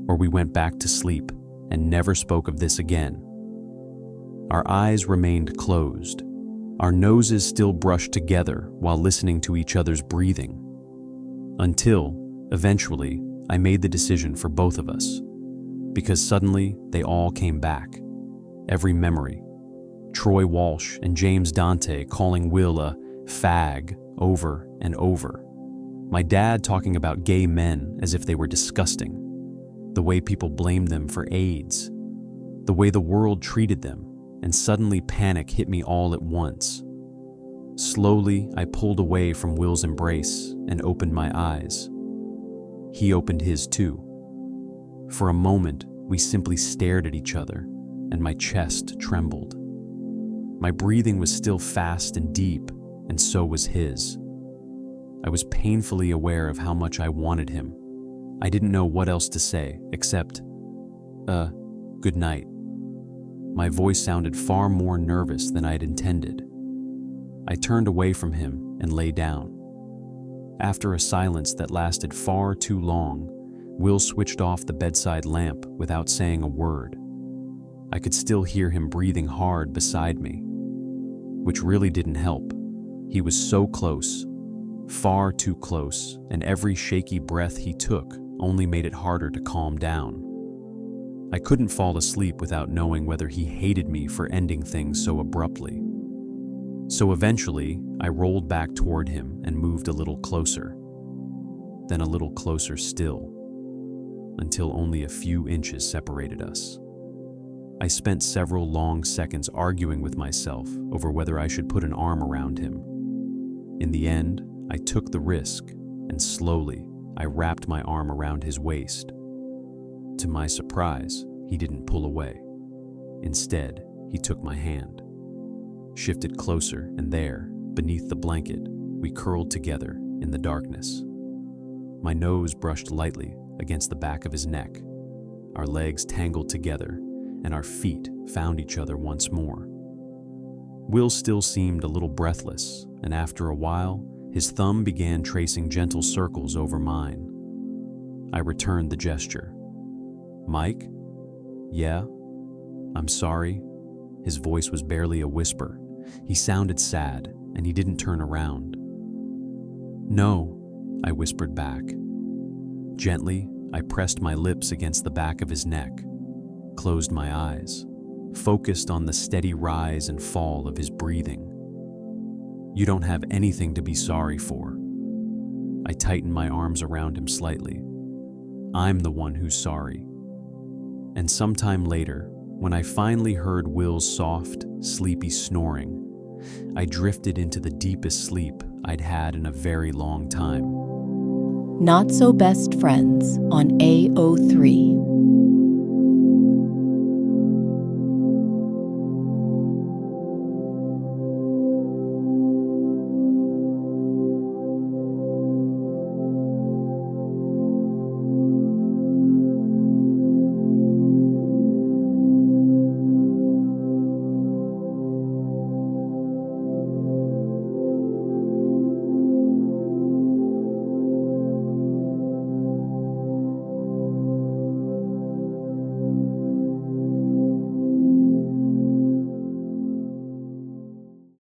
or we went back to sleep and never spoke of this again. Our eyes remained closed, our noses still brushed together while listening to each other's breathing. Until, eventually, I made the decision for both of us. Because suddenly, they all came back. Every memory. Troy Walsh and James Dante calling Will a fag over and over. My dad talking about gay men as if they were disgusting. The way people blamed them for AIDS. The way the world treated them, and suddenly panic hit me all at once. Slowly, I pulled away from Will's embrace and opened my eyes. He opened his too. For a moment, we simply stared at each other, and my chest trembled. My breathing was still fast and deep, and so was his. I was painfully aware of how much I wanted him. I didn't know what else to say, except, good night. My voice sounded far more nervous than I'd intended. I turned away from him and lay down. After a silence that lasted far too long, Will switched off the bedside lamp without saying a word. I could still hear him breathing hard beside me, which really didn't help. He was so close, far too close, and every shaky breath he took only made it harder to calm down. I couldn't fall asleep without knowing whether he hated me for ending things so abruptly. So eventually, I rolled back toward him and moved a little closer, then a little closer still, until only a few inches separated us. I spent several long seconds arguing with myself over whether I should put an arm around him. In the end, I took the risk, and slowly, I wrapped my arm around his waist. To my surprise, he didn't pull away. Instead, he took my hand, shifted closer, and there, beneath the blanket, we curled together in the darkness. My nose brushed lightly against the back of his neck. Our legs tangled together, and our feet found each other once more. Will still seemed a little breathless, and after a while, his thumb began tracing gentle circles over mine. I returned the gesture. "Mike? Yeah? I'm sorry." His voice was barely a whisper. He sounded sad, and he didn't turn around. "No," I whispered back. Gently, I pressed my lips against the back of his neck, closed my eyes, focused on the steady rise and fall of his breathing. "You don't have anything to be sorry for." I tightened my arms around him slightly. "I'm the one who's sorry." And sometime later, when I finally heard Will's soft, sleepy snoring, I drifted into the deepest sleep I'd had in a very long time. Not So Best Friends on AO3.